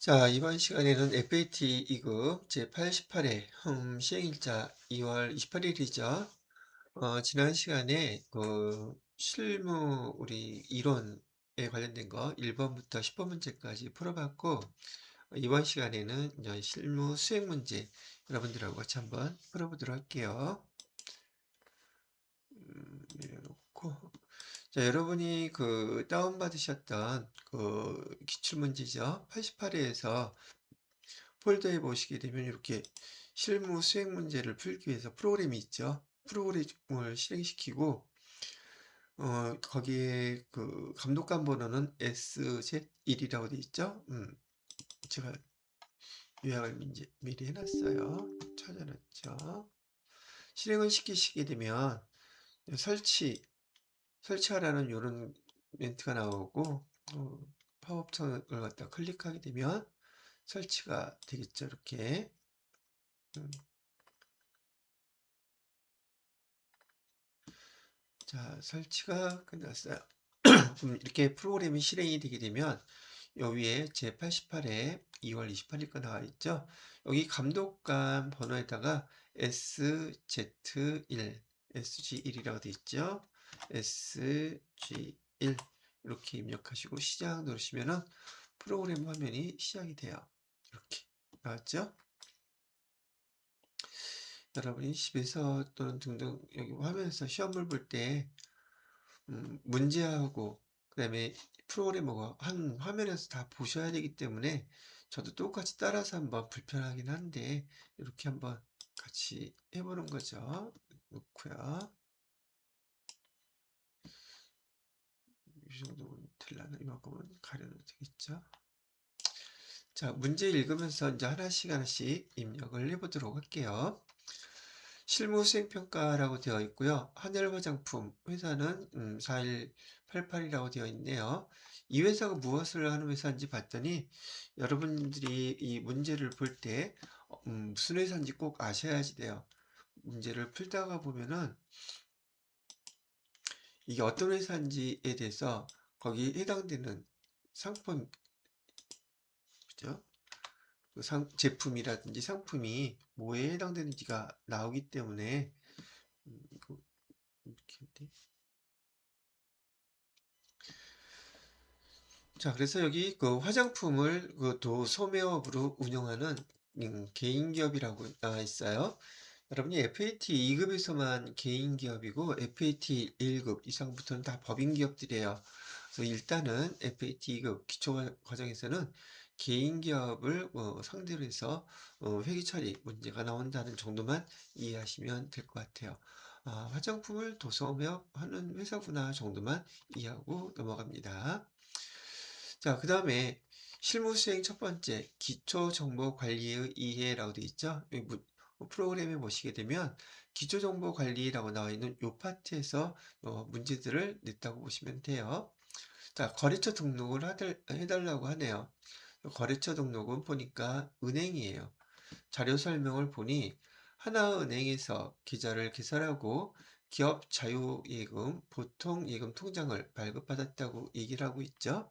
자, 이번 시간에는 FAT 2급 제88회 시행일자 2월 28일이죠. 지난 시간에 실무 우리 이론에 관련된 거 1번부터 10번 문제까지 풀어봤고, 이번 시간에는 이제 실무 수행 문제 여러분들하고 같이 한번 풀어보도록 할게요. 내려놓고. 자, 여러분이 다운받으셨던 기출문제죠. 88회에서 폴더에 보시게 되면 이렇게 실무 수행 문제를 풀기 위해서 프로그램이 있죠. 프로그램을 실행시키고 거기에 감독관 번호는 SZ1이라고 되어 있죠. 제가 요약을 미리 해놨어요. 찾아놨죠. 실행을 시키시게 되면 설치하라는 이런 멘트가 나오고 팝업창을 갖다 클릭하게 되면 설치가 되겠죠. 이렇게. 음. 자, 설치가 끝났어요. 그럼 이렇게 프로그램이 실행이 되게 되면 요 위에 제88회 2월 28일 거 나와 있죠. 여기 감독관 번호에다가 SZ1, SG1이라고 되어 있죠. SG1 이렇게 입력하시고 시작 누르시면은 프로그램 화면이 시작이 돼요. 이렇게 나왔죠. 여러분이 집에서 또는 등등 여기 화면에서 시험을 볼때 문제하고 그다음에 프로그래머가 한 화면에서 다 보셔야 되기 때문에 저도 똑같이 따라서 한번 불편하긴 한데 이렇게 한번 같이 해보는 거죠. 놓고요. 이 정도면 될라나? 이만큼은 가려도 되겠죠. 자, 문제 읽으면서 이제 하나씩 입력을 해보도록 할게요. 실무수행평가라고 되어 있고요. 하늘화장품 회사는 4188이라고 되어 있네요. 이 회사가 무엇을 하는 회사인지 봤더니 여러분들이 이 문제를 볼 때 무슨 회사인지 꼭 아셔야지 돼요. 문제를 풀다가 보면은 이게 어떤 회사인지에 대해서 거기에 해당되는 상품, 그죠? 제품이라든지 상품이 뭐에 해당되는지가 나오기 때문에 이거 이렇게 돼. 자, 그래서 여기 화장품을 도소매업으로 운영하는 개인 기업이라고 나와 있어요. 여러분이 FAT 2급에서만 개인 기업이고 FAT 1급 이상부터는 다 법인 기업들이에요. 그래서 일단은 FAT 2급 기초 과정에서는 개인 기업을 상대로 해서 회계 처리 문제가 나온다는 정도만 이해하시면 될 것 같아요. 아, 화장품을 도소매업하는 회사구나 정도만 이해하고 넘어갑니다. 자, 그 다음에 실무 수행 첫 번째 기초정보관리의 이해라고 되어 있죠. 여기 프로그램에 보시게 되면 기초정보관리라고 나와 있는 이 파트에서 문제들을 냈다고 보시면 돼요. 자, 거래처 등록을 해달라고 하네요. 거래처 등록은 보니까 은행이에요. 자료 설명을 보니 하나은행에서 계좌를 개설하고 기업 자유예금, 보통예금 통장을 발급받았다고 얘기를 하고 있죠.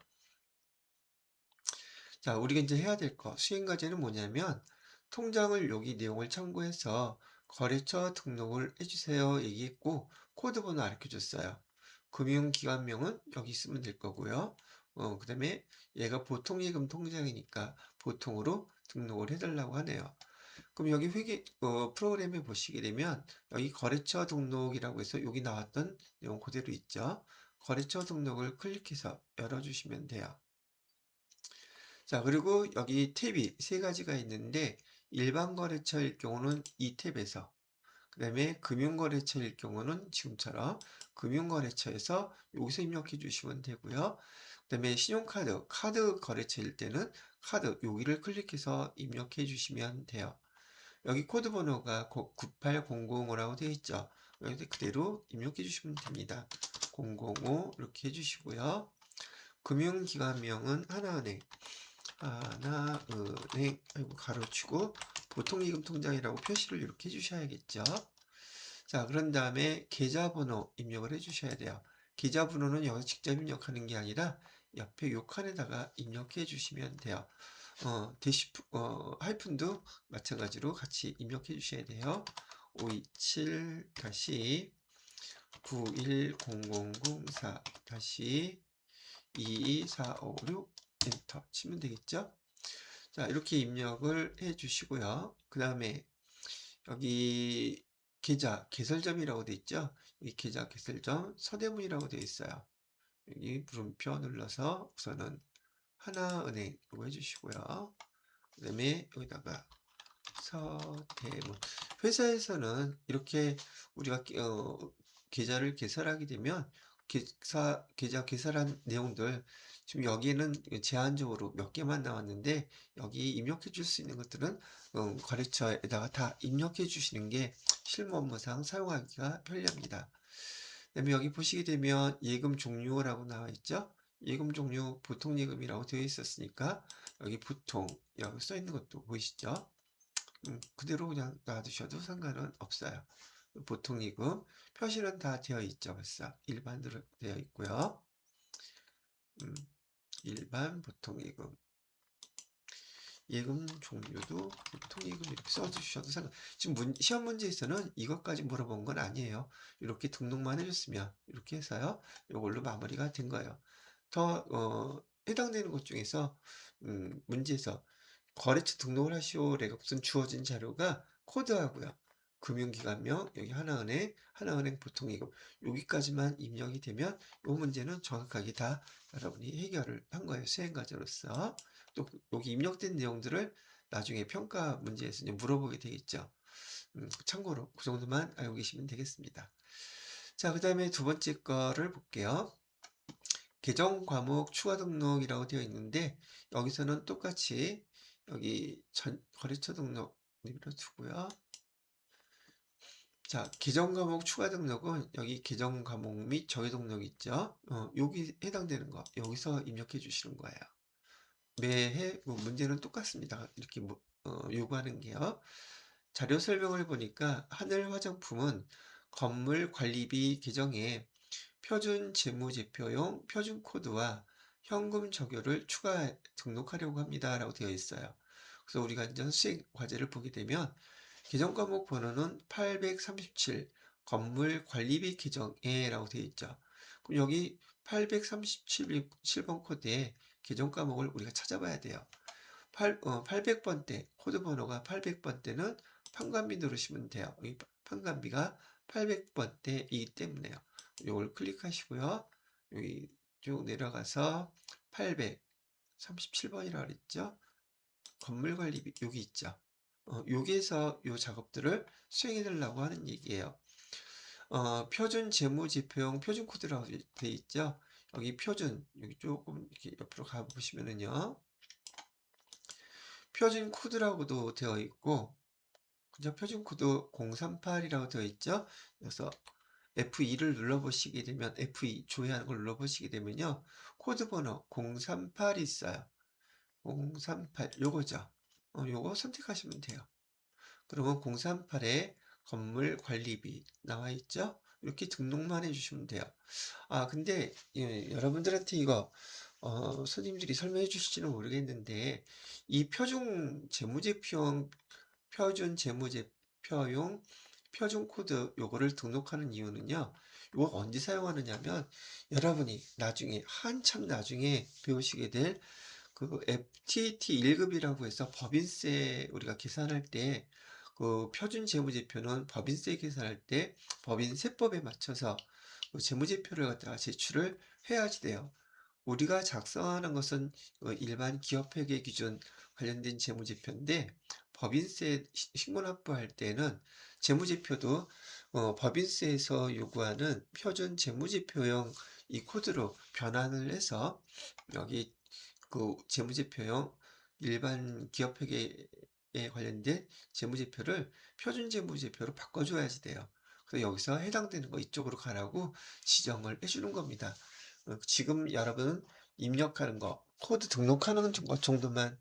자, 우리가 이제 해야 될 거, 수행 과제는 뭐냐면, 통장을 여기 내용을 참고해서 거래처 등록을 해주세요 얘기했고, 코드 번호 알려 줬어요. 금융기관명은 여기 쓰면 될 거고요. 그 다음에 얘가 보통예금 통장이니까 보통으로 등록을 해달라고 하네요. 그럼 여기 프로그램에 보시게 되면, 여기 거래처 등록이라고 해서 여기 나왔던 내용 그대로 있죠. 거래처 등록을 클릭해서 열어주시면 돼요. 자, 그리고 여기 탭이 세 가지가 있는데 일반 거래처일 경우는 이 탭에서, 그 다음에 금융거래처일 경우는 지금처럼 금융거래처에서 여기서 입력해 주시면 되고요. 그 다음에 카드 거래처일 때는 카드 여기를 클릭해서 입력해 주시면 돼요. 여기 코드 번호가 98005라고 되어 있죠. 여기 그대로 입력해 주시면 됩니다. 005 이렇게 해주시고요. 금융기관명은 하나은행, 아이고, 가로치고 보통예금 통장이라고 표시를 이렇게 해주셔야겠죠. 자, 그런 다음에 계좌번호 입력을 해주셔야 돼요. 계좌번호는 여기서 직접 입력하는 게 아니라 옆에 요 칸에다가 입력해 주시면 돼요. 하이픈도 마찬가지로 같이 입력해 주셔야 돼요. 527 다시 910004 다시 22456 엔터 치면 되겠죠? 자, 이렇게 입력을 해 주시고요. 그 다음에 여기 계좌 개설점이라고 되어 있죠? 이 계좌 개설점 서대문이라고 되어 있어요. 여기 물음표 눌러서 우선은 하나은행 이거 해주시고요. 그 다음에 여기다가 서대문. 회사에서는 이렇게 우리가 계좌를 개설하게 되면 계좌 개설한 내용들 지금 여기에는 제한적으로 몇 개만 나왔는데 여기 입력해 줄 수 있는 것들은 거래처에다가 다 입력해 주시는 게 실무 업무상 사용하기가 편리합니다. 그다음에 여기 보시게 되면 예금 종류라고 나와 있죠. 예금 종류 보통 예금이라고 되어 있었으니까 여기 보통이라고 써 있는 것도 보이시죠? 그대로 그냥 놔두셔도 상관은 없어요. 보통 예금 표시는 다 되어 있죠. 벌써 일반으로 되어 있고요. 일반 보통 예금 예금 종류도 보통 예금 이렇게 써주셔도 상관. 지금 시험 문제에서는 이것까지 물어본 건 아니에요. 이렇게 등록만 해줬으면 이렇게 해서요. 이걸로 마무리가 된 거예요. 더 해당되는 것 중에서 문제에서 거래처 등록을 하시오래가 무슨 주어진 자료가 코드하고요. 금융기관명 여기 하나은행 보통예금 여기까지만 입력이 되면 이 문제는 정확하게 다 여러분이 해결을 한 거예요. 수행과제로서. 또 여기 입력된 내용들을 나중에 평가 문제에서 이제 물어보게 되겠죠. 참고로 그 정도만 알고 계시면 되겠습니다. 자, 그 다음에 두 번째 거를 볼게요. 계정 과목 추가 등록이라고 되어 있는데 여기서는 똑같이 여기 거래처 등록 밀어두고요. 자, 계정 과목 추가 등록은 여기 계정 과목 및 정의 등록 있죠. 여기 해당되는 거 여기서 입력해 주시는 거예요. 매해 문제는 똑같습니다. 이렇게 요구하는 게요. 자료 설명을 보니까 하늘 화장품은 건물 관리비 계정에 표준 재무제표용 표준 코드와 현금 적요를 추가 등록하려고 합니다. 라고 되어 있어요. 그래서 우리가 이제 수행 과제를 보게 되면 계정 과목 번호는 837 건물 관리비 계정에 라고 되어 있죠. 그럼 여기 837번 코드에 계정 과목을 우리가 찾아봐야 돼요. 800번대 코드 번호가 800번대는 판관비 누르시면 돼요. 여기 판관비가 800번대이기 때문에요. 이걸 클릭하시고요. 여기 쭉 내려가서 837번이라고 그랬죠. 건물관리비 여기 있죠. 여기에서 이 작업들을 수행해 달라고 하는 얘기예요. 표준 재무지표용 표준 코드라고 되어 있죠. 여기 표준 여기 조금 이렇게 옆으로 가 보시면은요. 표준 코드라고도 되어 있고 그죠? 표준 코드 038이라고 되어 있죠. 그래서 F2를 눌러보시게 되면 F2 조회하는 걸 눌러보시게 되면요. 코드 번호 038이 있어요. 038 요거죠. 요거 선택하시면 돼요. 그러면 038에 건물 관리비 나와 있죠? 이렇게 등록만 해주시면 돼요. 아, 근데 여러분들한테 이거 선생님들이 설명해 주실지는 모르겠는데 이 표준 재무제표용 표준 코드 요거를 등록하는 이유는요. 요거 언제 사용하느냐면 여러분이 나중에 한참 나중에 배우시게 될 그 FTT 1급이라고 해서 법인세 우리가 계산할 때 그 표준 재무제표는 법인세 계산할 때 법인세법에 맞춰서 그 재무제표를 갖다가 제출을 해야지 돼요. 우리가 작성하는 것은 일반 기업회계 기준 관련된 재무제표인데 법인세 신고 납부할 때는 재무제표도 법인세에서 요구하는 표준 재무제표용 이 코드로 변환을 해서 여기 그 재무제표용 일반 기업회계에 관련된 재무제표를 표준 재무제표로 바꿔줘야지 돼요. 그래서 여기서 해당되는 거 이쪽으로 가라고 지정을 해주는 겁니다. 지금 여러분 입력하는 거, 코드 등록하는 것 정도만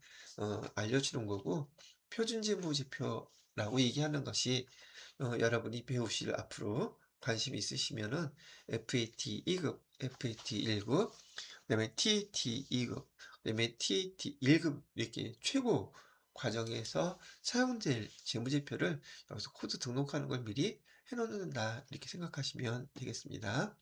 알려주는 거고 표준 재무제표라고 얘기하는 것이 여러분이 배우실 앞으로 관심 있으시면은 FAT 2급, FAT 1급, 그다음에 TT 2급 그다음에 TAT 1급 이렇게 최고 과정에서 사용될 재무제표를 여기서 코드 등록하는 걸 미리 해 놓는다. 이렇게 생각하시면 되겠습니다.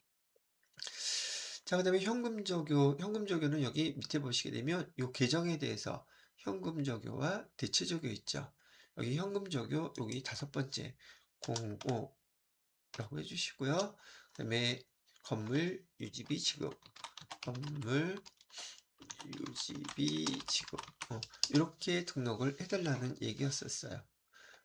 자, 그다음에 현금조교는 여기 밑에 보시게 되면 요 계정에 대해서 현금조교와 대체조교 있죠. 여기 현금조교 여기 다섯 번째 05라고 해주시고요. 그다음에 건물 유지비 지급, 건물 유지비 지급 이렇게 등록을 해달라는 얘기였었어요.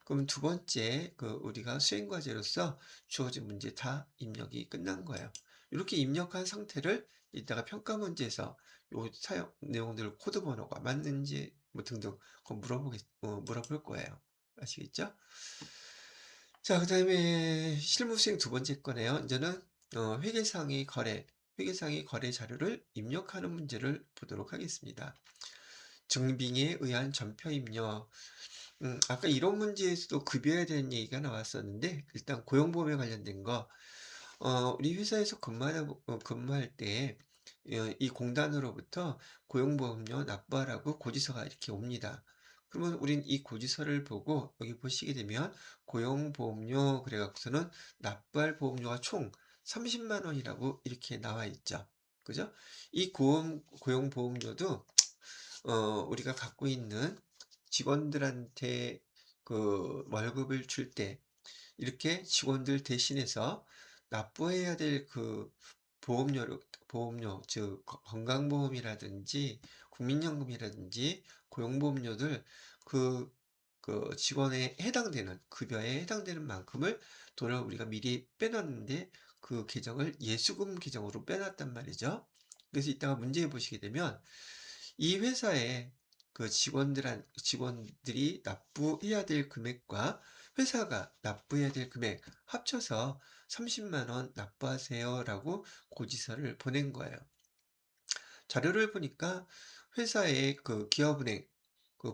그럼 두 번째 우리가 수행과제로서 주어진 문제 다 입력이 끝난 거예요. 이렇게 입력한 상태를 이따가 평가 문제에서 요 사용 내용들 코드 번호가 맞는지 뭐 등등 그거 물어볼 거예요. 아시겠죠? 자, 그다음에 실무 수행 두 번째 거네요. 이제는 회계상의 거래 자료를 입력하는 문제를 보도록 하겠습니다. 증빙에 의한 전표 입력. 아까 이론 문제에서도 급여에 대한 얘기가 나왔었는데, 일단 고용보험에 관련된 거, 우리 회사에서 근무할 때, 이 공단으로부터 고용보험료 납부하라고 고지서가 이렇게 옵니다. 그러면 우린 이 고지서를 보고, 여기 보시게 되면, 고용보험료, 그래갖고서는 납부할 보험료가 총 30만 원이라고 이렇게 나와 있죠. 그죠? 이 고용보험료도 우리가 갖고 있는 직원들한테 월급을 줄 때 이렇게 직원들 대신해서 납부해야 될 보험료, 즉 건강보험이라든지 국민연금이라든지 고용보험료들 그, 그 직원에 해당되는 급여에 해당되는 만큼을 돈을 우리가 미리 빼놨는데 그 계정을 예수금 계정으로 빼놨단 말이죠. 그래서 이따가 문제 보시게 되면 이 회사에 직원들이 납부해야 될 금액과 회사가 납부해야 될 금액 합쳐서 30만 원 납부하세요라고 고지서를 보낸 거예요. 자료를 보니까 회사의 기업은행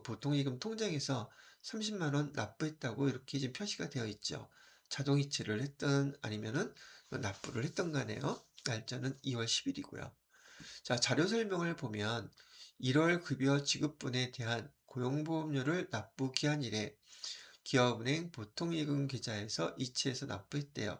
보통예금 통장에서 30만 원 납부했다고 이렇게 지금 표시가 되어 있죠. 자동이체를 했든 아니면은 납부를 했던 간에요. 날짜는 2월 10일이고요. 자, 자료 설명을 보면 1월 급여 지급분에 대한 고용보험료를 납부 기한일에 기업은행 보통예금 계좌에서 이체해서 납부했대요.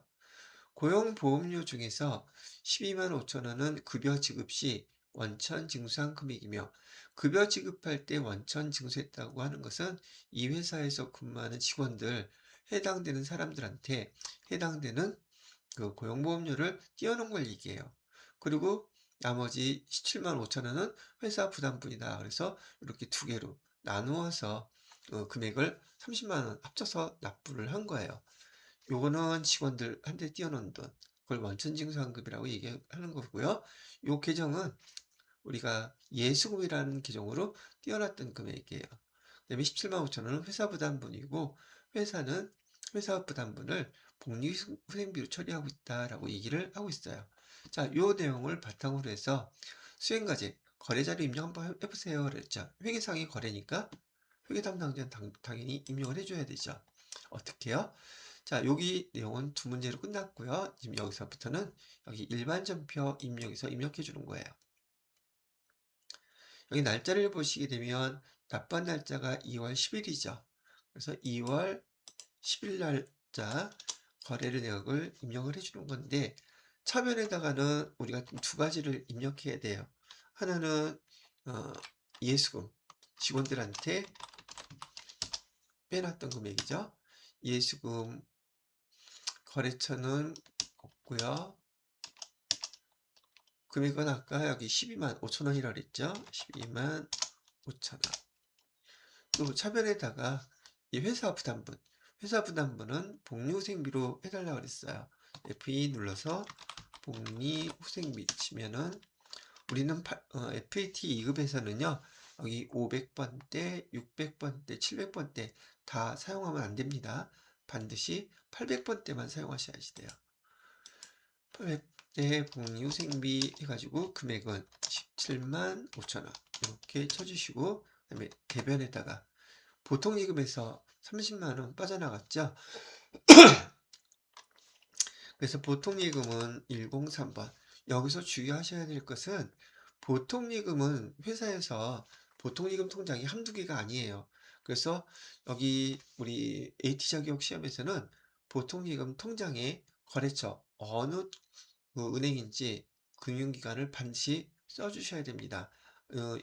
고용보험료 중에서 12만 5천 원은 급여 지급 시 원천 징수한 금액이며 급여 지급할 때 원천 징수했다고 하는 것은 이 회사에서 근무하는 직원들 해당되는 사람들한테 해당되는 고용보험료를 띄워놓은 걸 얘기해요. 그리고 나머지 17만 5천 원은 회사 부담분이다. 그래서 이렇게 두 개로 나누어서 금액을 30만 원 합쳐서 납부를 한 거예요. 요거는 직원들한테 띄워놓은 돈. 그걸 원천징수환급이라고 얘기하는 거고요. 요 계정은 우리가 예수금이라는 계정으로 띄워놨던 금액이에요. 그다음에 17만 5천 원은 회사 부담분이고 회사는 회사 부담분을 복리후생비로 처리하고 있다라고 얘기를 하고 있어요. 자, 요 내용을 바탕으로 해서 수행과제 거래자료 입력 한번 해보세요. 그랬죠. 회계상의 거래니까 회계 담당자는 당연히 입력을 해줘야 되죠. 어떻게 해요? 자, 여기 내용은 두 문제로 끝났고요. 지금 여기서부터는 여기 일반 전표 입력해서 입력해 주는 거예요. 여기 날짜를 보시게 되면 납부한 날짜가 2월 10일이죠. 그래서 2월 10일 날짜 거래를 내역을 입력을 해주는 건데 차변에다가는 우리가 두 가지를 입력해야 돼요. 하나는 예수금 직원들한테 빼놨던 금액이죠. 예수금 거래처는 없고요. 금액은 아까 여기 12만 5천 원이라고 그랬죠. 12만 5천 원. 또 차별에다가 이 회사 부담분은 복리후생비로 해달라고 그랬어요. F2 눌러서 복리후생비 치면은 우리는 FAT 2급에서는요 여기 500번대, 600번대, 700번대 다 사용하면 안 됩니다. 반드시 800번대만 사용하셔야 돼요. 800대 복리후생비 해가지고 금액은 17만 5천 원 이렇게 쳐주시고 그다음에 대변에다가 보통예금에서 30만 원 빠져나갔죠. 그래서 보통예금은 103번 여기서 주의하셔야 될 것은 보통예금은 회사에서 보통예금 통장이 한두 개가 아니에요. 그래서 여기 우리 AT 자격 시험에서는 보통예금 통장의 거래처 어느 은행인지 금융기관을 반드시 써주셔야 됩니다.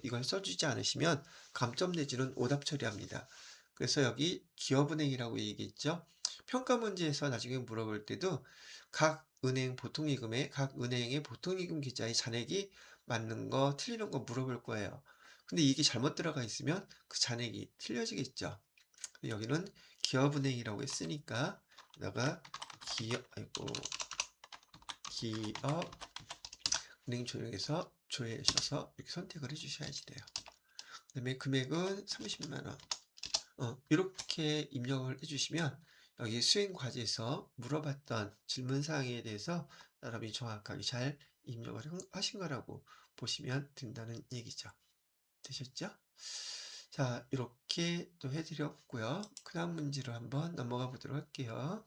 이걸 써주지 않으시면 감점 내지는 오답 처리합니다. 그래서 여기 기업은행이라고 얘기했죠. 평가 문제에서 나중에 물어볼 때도 각 은행 보통예금의 각 은행의 보통예금 계좌의 잔액이 맞는 거 틀리는 거 물어볼 거예요. 근데 이게 잘못 들어가 있으면 그 잔액이 틀려지겠죠. 여기는 기업은행이라고 했으니까 여기다가 기업 은행 조정에서 조회하셔서 이렇게 선택을 해주셔야지 돼요. 그 다음에 금액은 30만 원. 이렇게 입력을 해주시면 여기 수행 과제에서 물어봤던 질문 사항에 대해서 여러분이 정확하게 잘 입력을 하신 거라고 보시면 된다는 얘기죠. 되셨죠? 자, 이렇게 또 해드렸고요. 그 다음 문제로 한번 넘어가 보도록 할게요.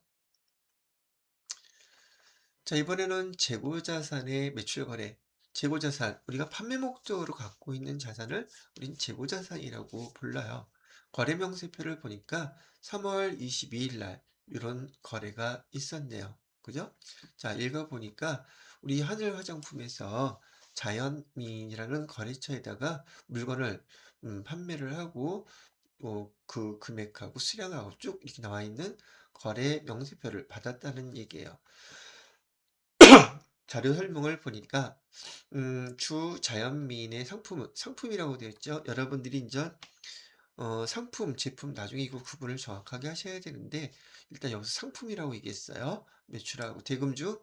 자, 이번에는 재고자산의 매출거래. 재고자산, 우리가 판매 목적으로 갖고 있는 자산을 우린 재고자산이라고 불러요. 거래명세표를 보니까 3월 22일 날 이런 거래가 있었네요. 그죠? 자, 읽어보니까 우리 하늘 화장품에서 자연민이라는 거래처에다가 물건을 판매를 하고 그 금액하고 수량하고 쭉 이렇게 나와 있는 거래 명세표를 받았다는 얘기예요. 자료 설명을 보니까 주 자연미인의 상품이라고 되어 있죠. 여러분들이 이제 상품, 제품 나중에 이거 구분을 정확하게 하셔야 되는데 일단 여기서 상품이라고 얘기했어요. 매출하고 대금 중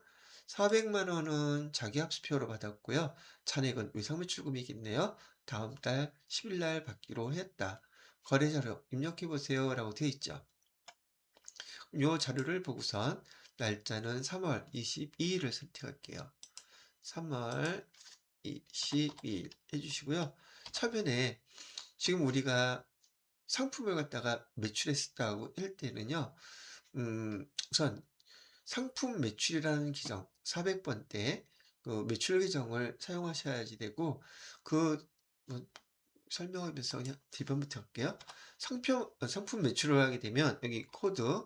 400만 원은 자기합수표로 받았고요. 잔액은 외상매출금이겠네요. 다음 달 10일 날 받기로 했다. 거래자료 입력해 보세요 라고 되어 있죠. 이 자료를 보고선 날짜는 3월 22일을 선택할게요. 3월 22일 해주시고요. 차변에 지금 우리가 상품을 갖다가 매출했다고 할 때는요. 우선 상품 매출이라는 기정 400번대 그 매출 계정을 사용하셔야지 되고 그 설명하면서 그냥 뒤편부터 할게요. 상품 매출을 하게 되면 여기 코드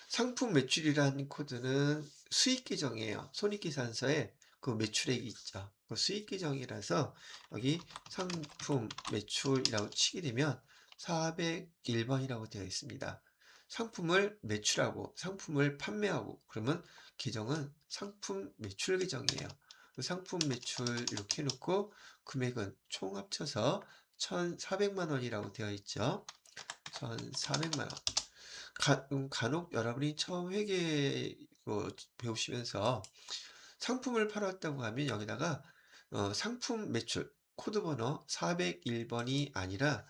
상품 매출이라는 코드는 수익 계정이에요. 손익계산서에 그 매출액이 있죠. 그 수익 계정이라서 여기 상품 매출이라고 치게 되면 401번이라고 되어 있습니다. 상품을 매출하고 상품을 판매하고 그러면 계정은 상품 매출 계정이에요. 그 상품 매출 이렇게 해놓고 금액은 총 합쳐서 1,400만 원이라고 되어 있죠. 1,400만 원. 간혹 여러분이 처음 회계 배우시면서 상품을 팔았다고 하면 여기다가 상품 매출 코드 번호 401번이 아니라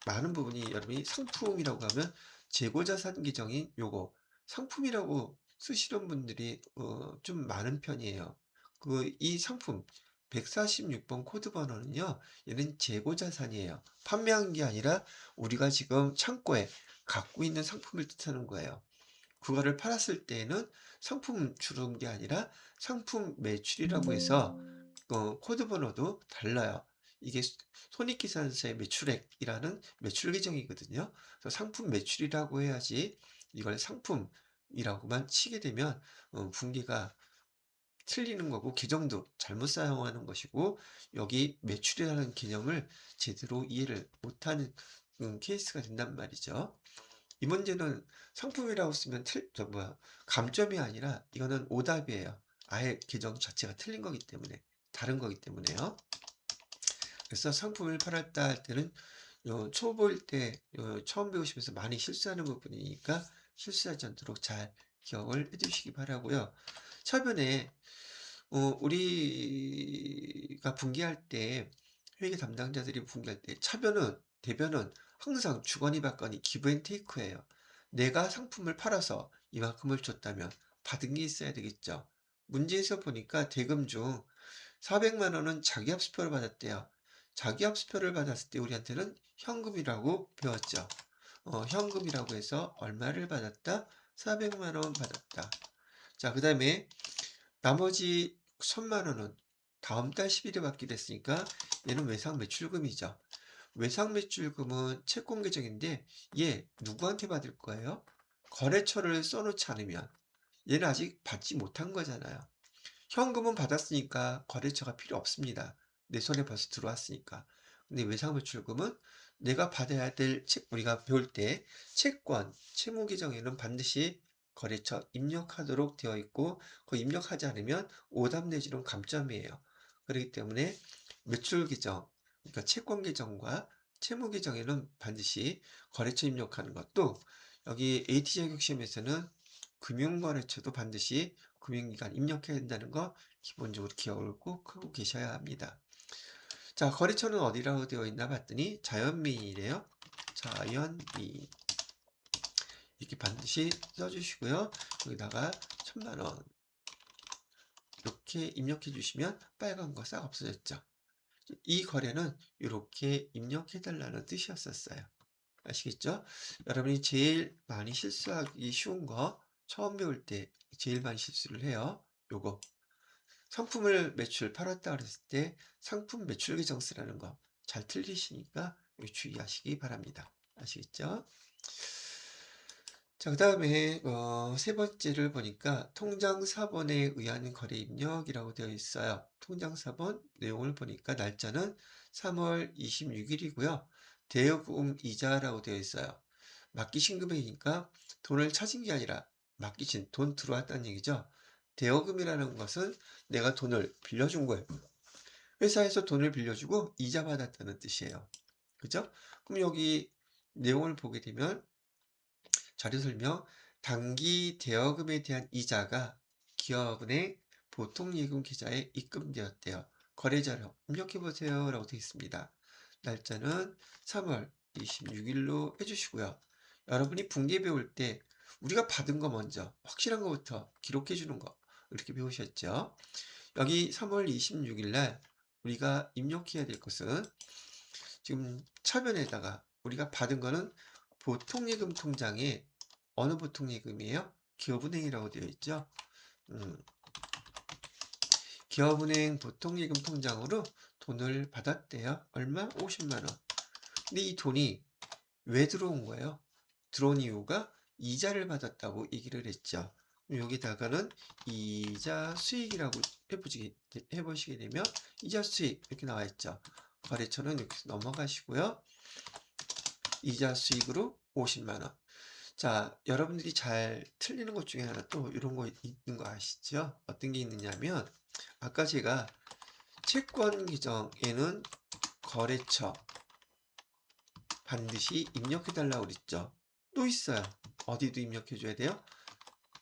많은 부분이 여러분이 상품이라고 하면 재고자산 계정인 요거 상품이라고 쓰시는 분들이 좀 많은 편이에요. 이 상품 146번 코드 번호는요. 얘는 재고자산이에요. 판매한 게 아니라 우리가 지금 창고에 갖고 있는 상품을 뜻하는 거예요. 그거를 팔았을 때에는 상품 주는 게 아니라 상품 매출이라고 해서 코드 번호도 달라요. 이게 손익계산서의 매출액이라는 매출 계정이거든요. 그래서 상품 매출이라고 해야지 이걸 상품이라고만 치게 되면 분기가 틀리는 거고 계정도 잘못 사용하는 것이고 여기 매출이라는 개념을 제대로 이해를 못하는 케이스가 된단 말이죠. 이 문제는 상품이라고 쓰면 감점이 아니라 이거는 오답이에요. 아예 계정 자체가 틀린 거기 때문에 다른 거기 때문에요. 그래서 상품을 팔았다 할 때는 초보일 때 처음 배우시면서 많이 실수하는 부분이니까 실수하지 않도록 잘 기억을 해두시기 바라고요. 차변에 우리가 분기할 때 회계 담당자들이 분기할 때 차변은 대변은 항상 주거니 받거니 기브앤테이크예요. 내가 상품을 팔아서 이만큼을 줬다면 받은 게 있어야 되겠죠. 문제에서 보니까 대금 중 400만 원은 자기합수표를 받았대요. 자기합수표를 받았을 때 우리한테는 현금이라고 배웠죠. 현금이라고 해서 얼마를 받았다? 400만 원 받았다. 자, 그 다음에 나머지 1,000만 원은 다음 달 10일에 받기로 했으니까 얘는 외상 매출금이죠. 외상 매출금은 채권 계정인데 얘 누구한테 받을 거예요? 거래처를 써놓지 않으면 얘는 아직 받지 못한 거잖아요. 현금은 받았으니까 거래처가 필요 없습니다. 내 손에 벌써 들어왔으니까. 근데 외상매출금은 내가 받아야 될 우리가 배울 때 채권, 채무 계정에는 반드시 거래처 입력하도록 되어 있고 그 입력하지 않으면 오답 내지는 감점이에요. 그렇기 때문에 매출 계정, 그러니까 채권 계정과 채무 계정에는 반드시 거래처 입력하는 것도 여기 AT 자격 시험에서는 금융거래처도 반드시 금융기관 입력해야 된다는 거 기본적으로 기억을 꼭 하고 계셔야 합니다. 자, 거래처는 어디라고 되어 있나 봤더니 자연민이래요. 자연민 이렇게 반드시 써주시고요. 여기다가 1000만원 이렇게 입력해 주시면 빨간 거 싹 없어졌죠. 이 거래는 이렇게 입력해 달라는 뜻이었었어요. 아시겠죠? 여러분이 제일 많이 실수하기 쉬운 거 처음 배울 때 제일 많이 실수를 해요. 요거 상품을 매출 팔았다 그랬을 때 상품 매출 계정 쓰라는 거 잘 틀리시니까 주의하시기 바랍니다. 아시겠죠? 자, 그 다음에 세 번째를 보니까 통장사본에 의한 거래 입력이라고 되어 있어요. 통장사본 내용을 보니까 날짜는 3월 26일이고요. 대여금 이자라고 되어 있어요. 맡기신 금액이니까 돈을 찾은 게 아니라 맡기신 돈 들어왔다는 얘기죠. 대여금이라는 것은 내가 돈을 빌려준 거예요. 회사에서 돈을 빌려주고 이자 받았다는 뜻이에요. 그죠? 그럼 여기 내용을 보게 되면 자료 설명, 단기 대여금에 대한 이자가 기업은행 보통예금 계좌에 입금되었대요. 거래자료 입력해 보세요 라고 되어 있습니다. 날짜는 3월 26일로 해주시고요. 여러분이 분기 배울 때 우리가 받은 거 먼저 확실한 것부터 기록해 주는 거 이렇게 배우셨죠. 여기 3월 26일 날 우리가 입력해야 될 것은 지금 차변에다가 우리가 받은 거는 보통예금 통장에 어느 보통예금이에요? 기업은행이라고 되어 있죠. 기업은행 보통예금 통장으로 돈을 받았대요. 얼마? 50만 원. 근데 이 돈이 왜 들어온 거예요? 들어온 이유가 이자를 받았다고 얘기를 했죠. 여기다가는 이자 수익이라고 해보시게 되면 이자 수익 이렇게 나와 있죠. 거래처는 이렇게 넘어가시고요. 이자 수익으로 50만 원. 자, 여러분들이 잘 틀리는 것 중에 하나 또 이런 거 있는 거 아시죠? 어떤 게 있느냐면 아까 제가 채권 계정에는 거래처 반드시 입력해 달라고 그랬죠. 또 있어요. 어디도 입력해 줘야 돼요?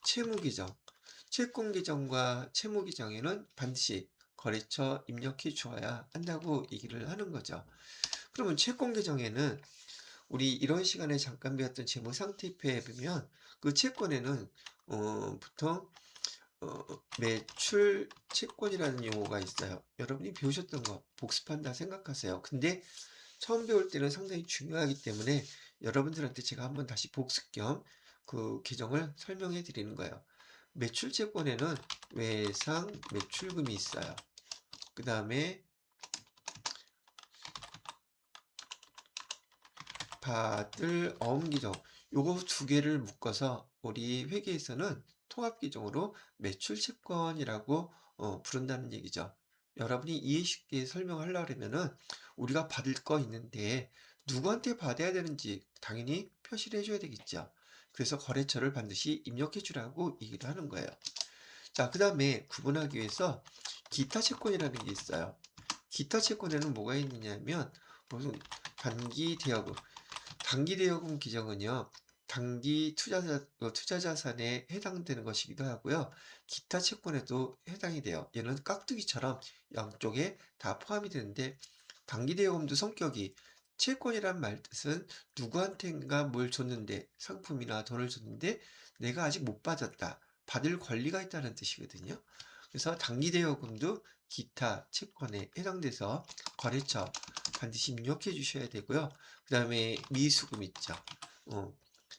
채무 계정. 채권 계정과 채무 계정에는 반드시 거래처 입력해 주어야 한다고 얘기를 하는 거죠. 그러면 채권 계정에는 우리 이런 시간에 잠깐 배웠던 재무상태표에 보면 그 채권에는 보통 매출 채권이라는 용어가 있어요. 여러분이 배우셨던 거 복습한다 생각하세요. 근데 처음 배울 때는 상당히 중요하기 때문에 여러분들한테 제가 한번 다시 복습 겸 그 계정을 설명해 드리는 거예요. 매출 채권에는 외상 매출금이 있어요. 그 다음에 받을 어음기정 요거 두 개를 묶어서 우리 회계에서는 통합기종으로 매출채권이라고 부른다는 얘기죠. 여러분이 이해 쉽게 설명하려고 하면은 우리가 받을 거 있는데 누구한테 받아야 되는지 당연히 표시를 해줘야 되겠죠. 그래서 거래처를 반드시 입력해 주라고 얘기를 하는 거예요. 자, 그 다음에 구분하기 위해서 기타 채권이라는 게 있어요. 기타 채권에는 뭐가 있느냐면 무슨 단기 대여금 단기 대여금 규정은요, 단기 투자 자산에 해당되는 것이기도 하고요. 기타 채권에도 해당이 돼요. 얘는 깍두기처럼 양쪽에 다 포함이 되는데 단기 대여금도 성격이 채권이란 말 뜻은 누구한테인가 뭘 줬는데 상품이나 돈을 줬는데 내가 아직 못 받았다. 받을 권리가 있다는 뜻이거든요. 그래서 단기 대여금도 기타 채권에 해당돼서 거래처 반드시 입력해 주셔야 되고요. 그 다음에 미수금 있죠.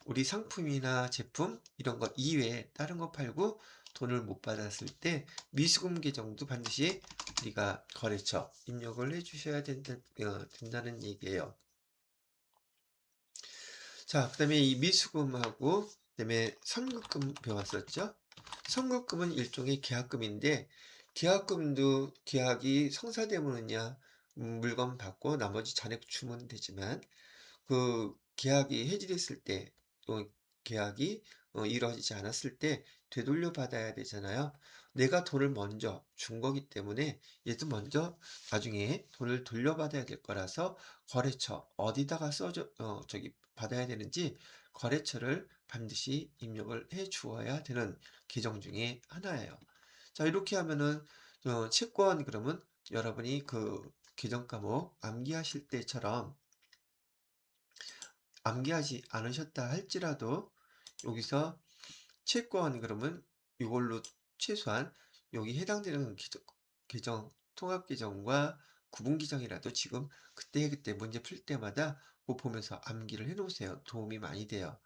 우리 상품이나 제품 이런 거 이외에 다른 거 팔고 돈을 못 받았을 때 미수금 계정도 반드시 우리가 거래처 입력을 해 주셔야 된다는 얘기예요. 자, 그다음에 이 미수금하고 그다음에 선급금 배웠었죠? 선급금은 일종의 계약금인데 계약금도 계약이 성사되면은야 물건 받고 나머지 잔액 주면 되지만 그 계약이 해지됐을 때 또 계약이 이루어지지 않았을 때 되돌려 받아야 되잖아요. 내가 돈을 먼저 준 거기 때문에 얘도 먼저 나중에 돈을 돌려받아야 될 거라서 거래처 어디다가 저기 받아야 되는지 거래처를 반드시 입력을 해 주어야 되는 계정 중에 하나예요. 자, 이렇게 하면은 채권 그러면 여러분이 그 계정 과목 암기하실 때처럼 암기하지 않으셨다 할지라도 여기서 채권 그러면 이걸로 최소한 여기 해당되는 계정 통합 계정과 구분 계정이라도 지금 그때그때 문제 풀 때마다 그거 보면서 암기를 해 놓으세요. 도움이 많이 돼요.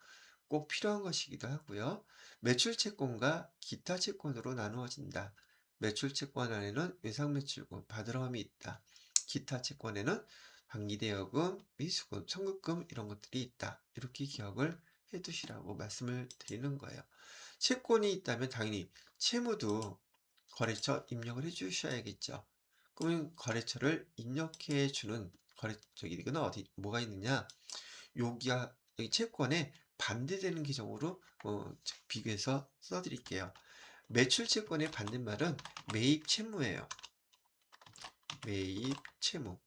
꼭 필요한 것이기도 하고요. 매출 채권과 기타 채권으로 나누어진다. 매출 채권 안에는 외상 매출금, 바드러움이 있다. 기타 채권에는 방기대여금, 미수금, 청구금 이런 것들이 있다. 이렇게 기억을 해 두시라고 말씀을 드리는 거예요. 채권이 있다면 당연히 채무도 거래처 입력을 해 주셔야겠죠. 그러면 거래처를 입력해 주는 이건 뭐가 있느냐? 여기 채권에 반대되는 계정으로 비교해서 써드릴게요. 매출 채권의 반대말은 매입 채무예요. 매입 채무.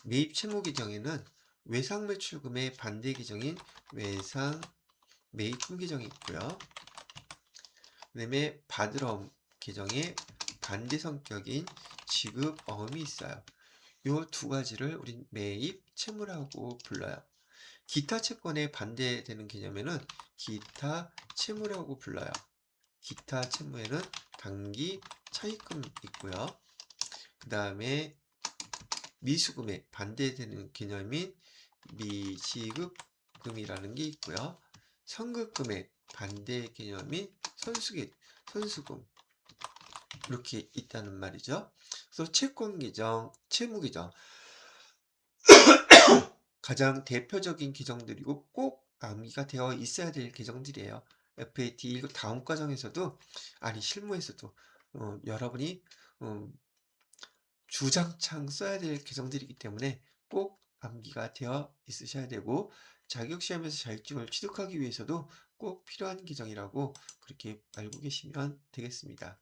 매입 채무 계정에는 외상 매출금의 반대 계정인 외상 매입금 계정이 있고요. 그다음에 바드럼 계정의 반대 성격인 지급 어음이 있어요. 이 두 가지를 우린 매입 채무라고 불러요. 기타 채권에 반대되는 개념에는 기타 채무라고 불러요. 기타 채무에는 단기 차입금 있고요. 그 다음에 미수금에 반대되는 개념인 미지급금이라는 게 있고요. 선급금에 반대 개념인 선수금 이렇게 있다는 말이죠. 그래서 채권 계정, 채무 계정 가장 대표적인 계정들이고 꼭 암기가 되어 있어야 될 계정들이에요. FAT 1급 다음 과정에서도 아니 실무에서도 여러분이 음, 주장창 써야 될 계정들이기 때문에 꼭 암기가 되어 있으셔야 되고 자격시험에서 자격증을 취득하기 위해서도 꼭 필요한 계정이라고 그렇게 알고 계시면 되겠습니다.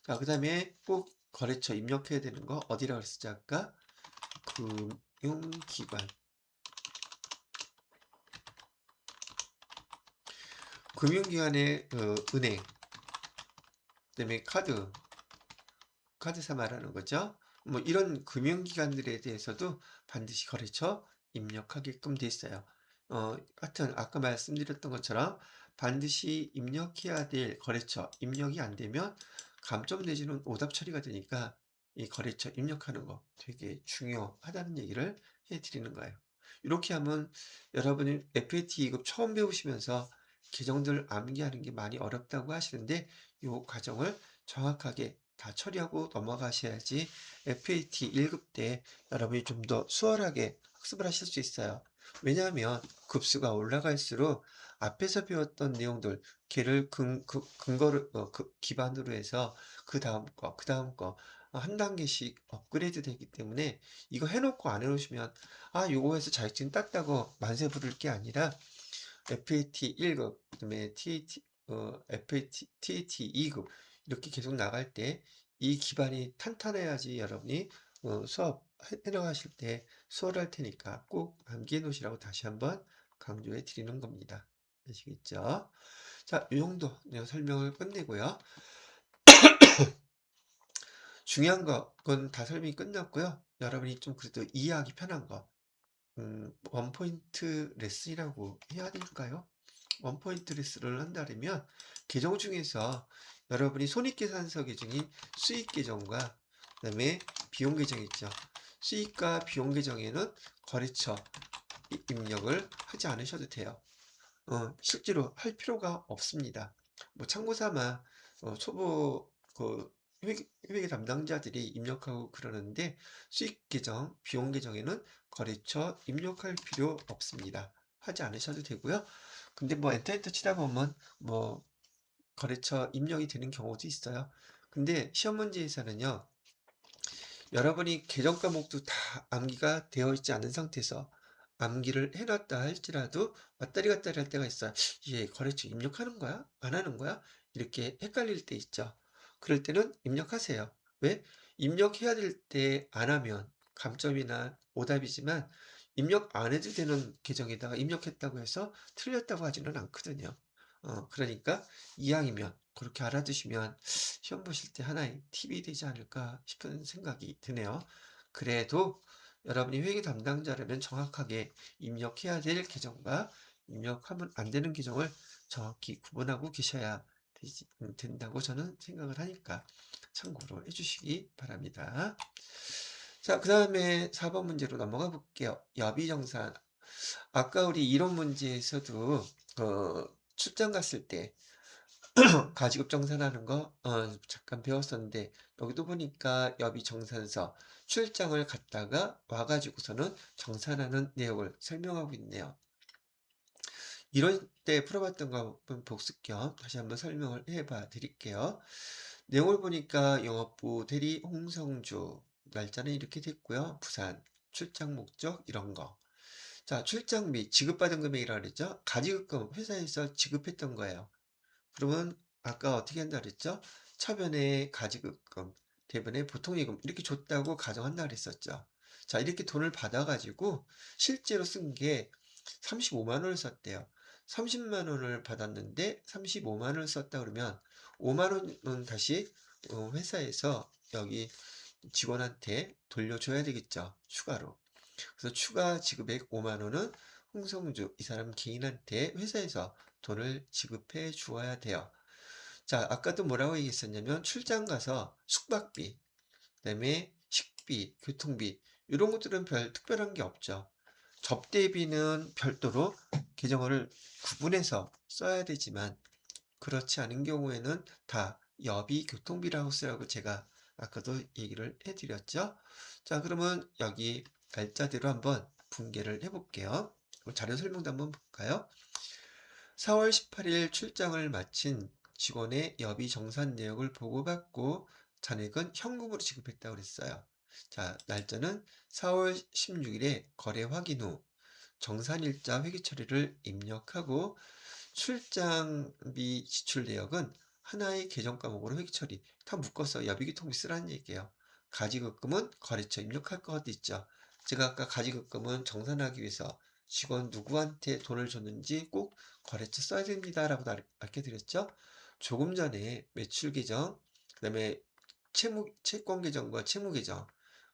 자, 그 다음에 꼭 거래처 입력해야 되는 거 어디라고 그랬었죠? 아까 금융기관 금융기관의 은행, 그다음에 카드사 말하는 거죠. 뭐 이런 금융기관들에 대해서도 반드시 거래처 입력하게끔 돼 있어요. 하여튼 아까 말씀드렸던 것처럼 반드시 입력해야 될 거래처 입력이 안 되면 감점 내지는 오답 처리가 되니까 이 거래처 입력하는 거 되게 중요하다는 얘기를 해드리는 거예요. 이렇게 하면 여러분이 FAT 2급 처음 배우시면서 계정들 암기하는 게 많이 어렵다고 하시는데 이 과정을 정확하게 다 처리하고 넘어가셔야지 FAT 1급 때 여러분이 좀 더 수월하게 학습을 하실 수 있어요. 왜냐하면 급수가 올라갈수록 앞에서 배웠던 내용들, 걔를 근거를 기반으로 해서 그 다음 거, 그 다음 거 한 단계씩 업그레이드 되기 때문에 이거 해놓고 안 해놓으시면 요거 해서 자격증 땄다고 만세 부를 게 아니라 FAT 1급, 그다음에 TAT 2급 이렇게 계속 나갈 때 이 기반이 탄탄해야지 여러분이 수업 해나가실 때 수월할 테니까 꼭 암기해 놓으시라고 다시 한번 강조해 드리는 겁니다. 아시겠죠? 자, 이 정도 그냥 설명을 끝내고요. 중요한 건 다 설명이 끝났고요. 여러분이 좀 그래도 이해하기 편한 거, 원포인트 레슨이라고 해야 될까요? 원포인트 레슨을 한다면 계정 중에서 여러분이 손익계산서 계정인 수익계정과 그 다음에 비용 계정 있죠. 수익과 비용 계정에는 거래처 입력을 하지 않으셔도 돼요. 실제로 할 필요가 없습니다. 뭐 참고 삼아 초보 회계 담당자들이 입력하고 그러는데 수익 계정, 비용 계정에는 거래처 입력할 필요 없습니다. 하지 않으셔도 되고요. 근데 뭐 엔터 치다 보면 뭐 거래처 입력이 되는 경우도 있어요. 근데 시험 문제에서는요. 여러분이 계정 과목도 다 암기가 되어 있지 않은 상태에서 암기를 해놨다 할지라도 왔다리 갔다리 할 때가 있어요. 얘 거래처 입력하는 거야? 안 하는 거야? 이렇게 헷갈릴 때 있죠. 그럴 때는 입력하세요. 왜? 입력해야 될 때 안 하면 감점이나 오답이지만 입력 안 해도 되는 계정에다가 입력했다고 해서 틀렸다고 하지는 않거든요. 그러니까 이왕이면 그렇게 알아두시면 시험 보실 때 하나의 팁이 되지 않을까 싶은 생각이 드네요. 그래도 여러분이 회계 담당자라면 정확하게 입력해야 될 계정과 입력하면 안 되는 계정을 정확히 구분하고 계셔야 된다고 저는 생각을 하니까 참고로 해주시기 바랍니다. 자, 그 다음에 4번 문제로 넘어가 볼게요. 여비정산. 아까 우리 이론 문제에서도 출장 갔을 때 가지급 정산하는 거 잠깐 배웠었는데 여기도 보니까 여비정산서 출장을 갔다가 와가지고서는 정산하는 내용을 설명하고 있네요. 이런 때 풀어봤던 거 한번 복습 겸 다시 한번 설명을 해봐 드릴게요. 내용을 보니까 영업부 대리 홍성주 날짜는 이렇게 됐고요. 부산 출장 목적 이런 거. 자, 출장비 지급받은 금액이라고 그랬죠? 가지급금 회사에서 지급했던 거예요. 그러면 아까 어떻게 한다 그랬죠? 차변에 가지급금, 대변에 보통예금 이렇게 줬다고 가정한다 그랬었죠. 자, 이렇게 돈을 받아가지고 실제로 쓴 게 35만 원을 썼대요. 30만 원을 받았는데 35만 원을 썼다 그러면 5만 원은 다시 회사에서 여기 직원한테 돌려줘야 되겠죠. 추가로. 그래서 추가 지급액 5만 원은 홍성주 이 사람 개인한테 회사에서 돈을 지급해 주어야 돼요. 자, 아까도 뭐라고 얘기했었냐면 출장 가서 숙박비, 그다음에 식비, 교통비 이런 것들은 별 특별한 게 없죠. 접대비는 별도로 계정을 구분해서 써야 되지만 그렇지 않은 경우에는 다 여비 교통비라고 쓰라고 제가 아까도 얘기를 해드렸죠. 자, 그러면 여기 날짜대로 한번 분개를 해볼게요. 자료 설명도 한번 볼까요? 4월 18일 출장을 마친 직원의 여비 정산 내역을 보고받고 잔액은 현금으로 지급했다고 그랬어요. 자, 날짜는 4월 16일에 거래 확인 후 정산일자 회계 처리를 입력하고 출장비 지출 내역은 하나의 계정 과목으로 회계 처리 다 묶어서 여비교통비 쓰라는 얘기예요. 가지급금은 거래처 입력할 것 있죠. 제가 아까 가지급금은 정산하기 위해서 직원 누구한테 돈을 줬는지 꼭 거래처 써야 됩니다 라고 알려드렸죠. 조금 전에 매출 계정, 그 다음에 채권 계정과 채무 계정,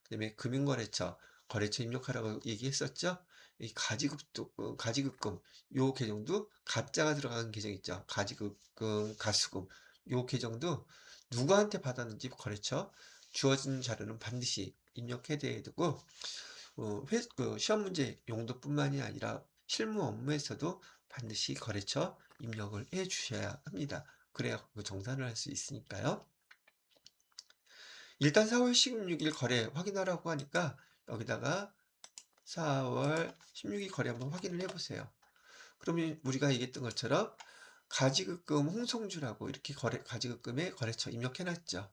그 다음에 금융거래처, 거래처 입력하라고 얘기했었죠. 이 가지급금, 요 계정도 가짜가 들어가는 계정 있죠. 가지급금, 가수금, 요 계정도 누구한테 받았는지 거래처 주어진 자료는 반드시 입력해야 되고, 시험 문제 용도뿐만이 아니라 실무 업무에서도 반드시 거래처 입력을 해 주셔야 합니다. 그래야 정산을 할 수 있으니까요. 일단 4월 16일 거래 확인하라고 하니까 여기다가 4월 16일 거래 한번 확인을 해보세요. 그러면 우리가 얘기했던 것처럼 가지급금 홍성주라고 이렇게 가지급금에 거래처 입력해놨죠.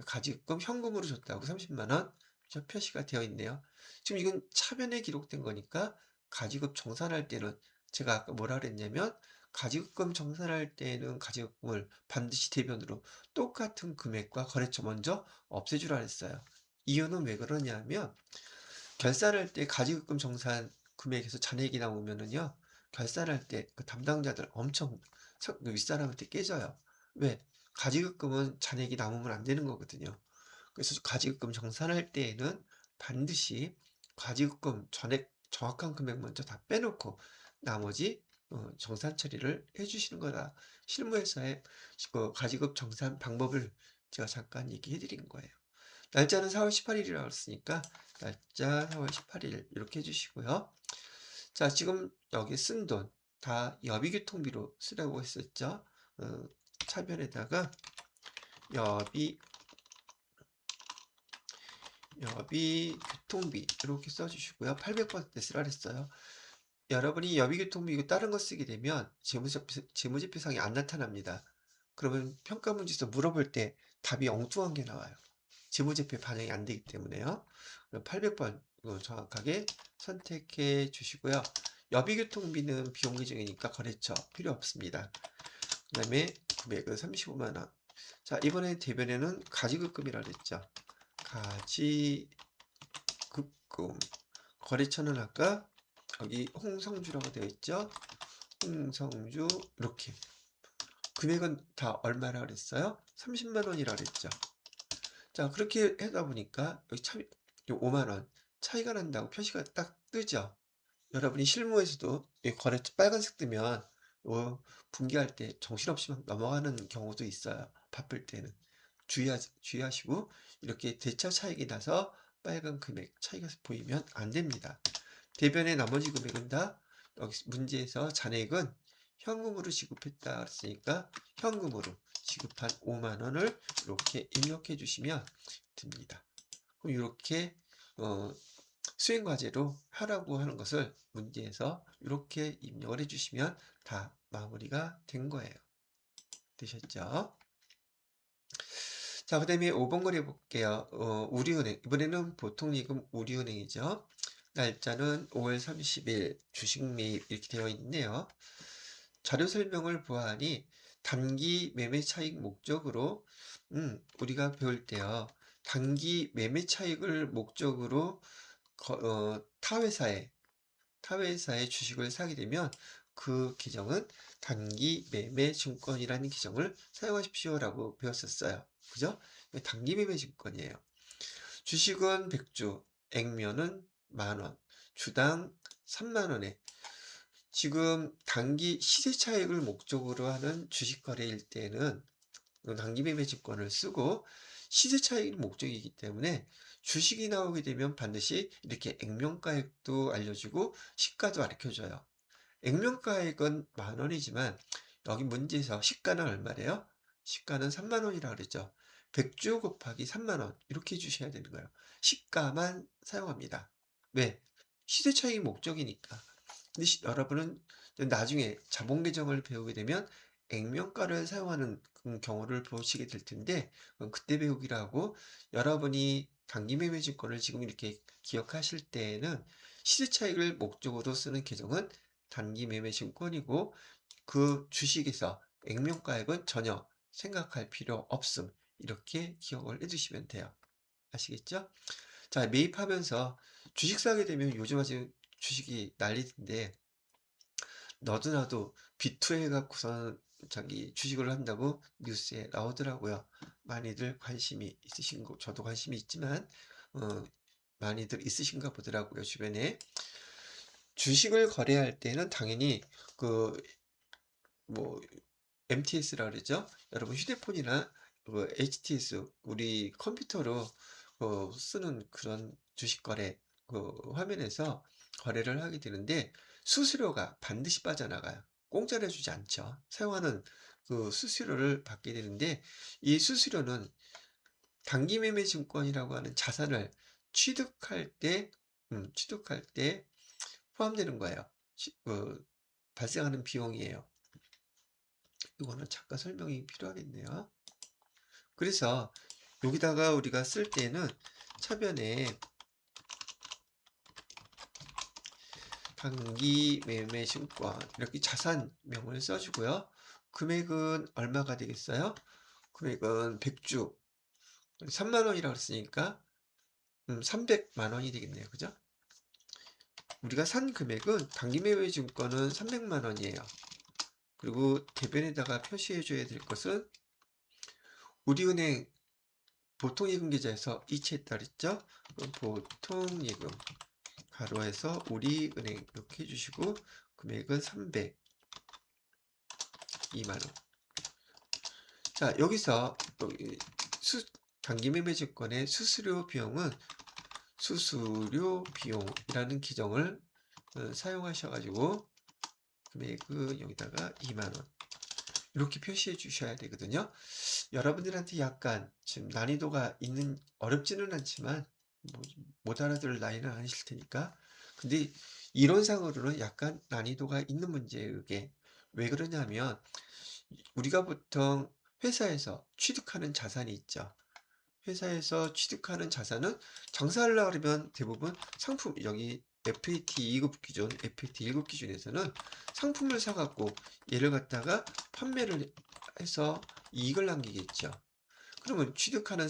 가지급금 현금으로 줬다고 30만 원 표시가 되어 있네요. 지금 이건 차변에 기록된 거니까 가지급 정산할 때는 제가 아까 뭐라 그랬냐면 가지급금 정산할 때는 가지급금을 반드시 대변으로 똑같은 금액과 거래처 먼저 없애주라 했어요. 이유는 왜 그러냐면 결산할 때 가지급금 정산 금액에서 잔액이 나오면은요, 결산할 때 그 담당자들 엄청 그 윗사람한테 깨져요. 왜? 가지급금은 잔액이 남으면 안 되는 거거든요. 그래서 가지급금 정산할 때에는 반드시 가지급금 전액 정확한 금액 먼저 다 빼놓고 나머지 정산 처리를 해주시는 거다. 실무에서의 그 가지급 정산 방법을 제가 잠깐 얘기해 드린 거예요. 날짜는 4월 18일이라고 했으니까 날짜 4월 18일 이렇게 해주시고요. 자, 지금 여기 쓴 돈 다 여비교통비로 쓰라고 했었죠. 차변에다가 여비 교통비 이렇게 써 주시고요. 800% 쓰라 그랬어요. 여러분이 여비 교통비 이거 다른 거 쓰게 되면 재무제표상에 안 나타납니다. 그러면 평가문제에서 물어볼 때 답이 엉뚱한 게 나와요. 재무제표에 반영이 안 되기 때문에요. 800번 정확하게 선택해 주시고요. 여비교통비는 비용 계정이니까 거래처 필요 없습니다. 그 다음에 금액은 35만 원. 자, 이번에 대변에는 가지급금이라고 했죠. 가지급금. 거래처는 아까 여기 홍성주라고 되어 있죠. 홍성주 이렇게. 금액은 다 얼마라 그랬어요? 30만 원이라 그랬죠. 자, 그렇게 하다 보니까 여기 참 5만 원 차이가 난다고 표시가 딱 뜨죠. 여러분이 실무에서도 이 거래처 빨간색 뜨면 분기할 때 정신없이 막 넘어가는 경우도 있어요. 바쁠 때는. 주의하시고 이렇게 대차 차익이 나서 빨간 금액 차이가 보이면 안 됩니다. 대변의 나머지 금액은 다 여기 문제에서 잔액은 현금으로 지급했다 그랬으니까 현금으로 지급한 5만 원을 이렇게 입력해 주시면 됩니다. 그럼 이렇게 수행과제로 하라고 하는 것을 문제에서 이렇게 입력을 해주시면 다 마무리가 된 거예요. 되셨죠? 자, 그 다음에 5번 거리 볼게요. 우리은행. 이번에는 보통예금 우리은행이죠. 날짜는 5월 30일 주식 매입 이렇게 되어 있네요. 자료 설명을 보아하니 단기 매매 차익 목적으로 우리가 배울 때요. 단기 매매 차익을 목적으로 타회사의 주식을 사게 되면 그 계정은 단기 매매 증권이라는 계정을 사용하십시오라고 배웠었어요. 그죠? 단기 매매 증권이에요. 주식은 100주, 액면은 만원, 주당 3만원에 지금 단기 시세 차익을 목적으로 하는 주식 거래일 때는 단기 매매 증권을 쓰고 시세 차익이 목적이기 때문에 주식이 나오게 되면 반드시 이렇게 액면가액도 알려주고 시가도 가르쳐줘요. 액면가액은 만원이지만 여기 문제에서 시가는 얼마래요? 시가는 3만원이라 그랬죠. 100주 곱하기 3만원 이렇게 해주셔야 되는 거예요. 시가만 사용합니다. 왜? 시세 차익이 목적이니까. 근데 여러분은 나중에 자본 계정을 배우게 되면 액면가를 사용하는 경우를 보시게 될 텐데 그때 배우기라고 여러분이 단기 매매 증권을 지금 이렇게 기억하실 때에는 시세 차익을 목적으로 쓰는 계정은 단기 매매 증권이고 그 주식에서 액면가액은 전혀 생각할 필요 없음. 이렇게 기억을 해주시면 돼요. 아시겠죠? 자, 매입하면서 주식 사게 되면 요즘 아주 주식이 난리인데 너도 나도 비투해 갖고선 자기 주식을 한다고 뉴스에 나오더라고요. 많이들 관심이 있으신 거, 저도 관심이 있지만 많이들 있으신가 보더라고요, 주변에. 주식을 거래할 때는 당연히 뭐 MTS라 그러죠. 여러분 휴대폰이나 HTS 우리 컴퓨터로 쓰는 그런 주식 거래 화면에서 거래를 하게 되는데 수수료가 반드시 빠져나가요. 공짜로 해주지 않죠. 사용하는 그 수수료를 받게 되는데 이 수수료는 단기 매매 증권이라고 하는 자산을 취득할 때 포함되는 거예요. 발생하는 비용이에요. 이거는 잠깐 설명이 필요하겠네요. 그래서 여기다가 우리가 쓸 때는 차변에 단기 매매 증권 이렇게 자산명을 써주고요. 금액은 얼마가 되겠어요? 금액은 100주 3만원이라고 했으니까 300만원이 되겠네요. 그죠? 우리가 산 금액은 단기 매매 증권은 300만원이에요. 그리고 대변에다가 표시해 줘야 될 것은 우리은행 보통예금 계좌에서 이체했다 그랬죠? 보통예금 가로에서 우리은행 이렇게 해주시고 금액은 302만원. 자, 여기서 여기 단기 매매 증권의 수수료 비용은 수수료 비용이라는 기정을 사용하셔가지고 금액은 여기다가 2만원 이렇게 표시해 주셔야 되거든요. 여러분들한테 약간 지금 난이도가 있는 어렵지는 않지만 뭐 못 알아들을 나이는 아니실 테니까. 근데 이론상으로는 약간 난이도가 있는 문제예요, 이게. 왜 그러냐면 우리가 보통 회사에서 취득하는 자산이 있죠. 회사에서 취득하는 자산은 장사하려고 그러면 대부분 상품, 여기 FAT 2급 기준, FAT 1급 기준에서는 상품을 사갖고 얘를 갖다가 판매를 해서 이익을 남기겠죠. 그러면 취득하는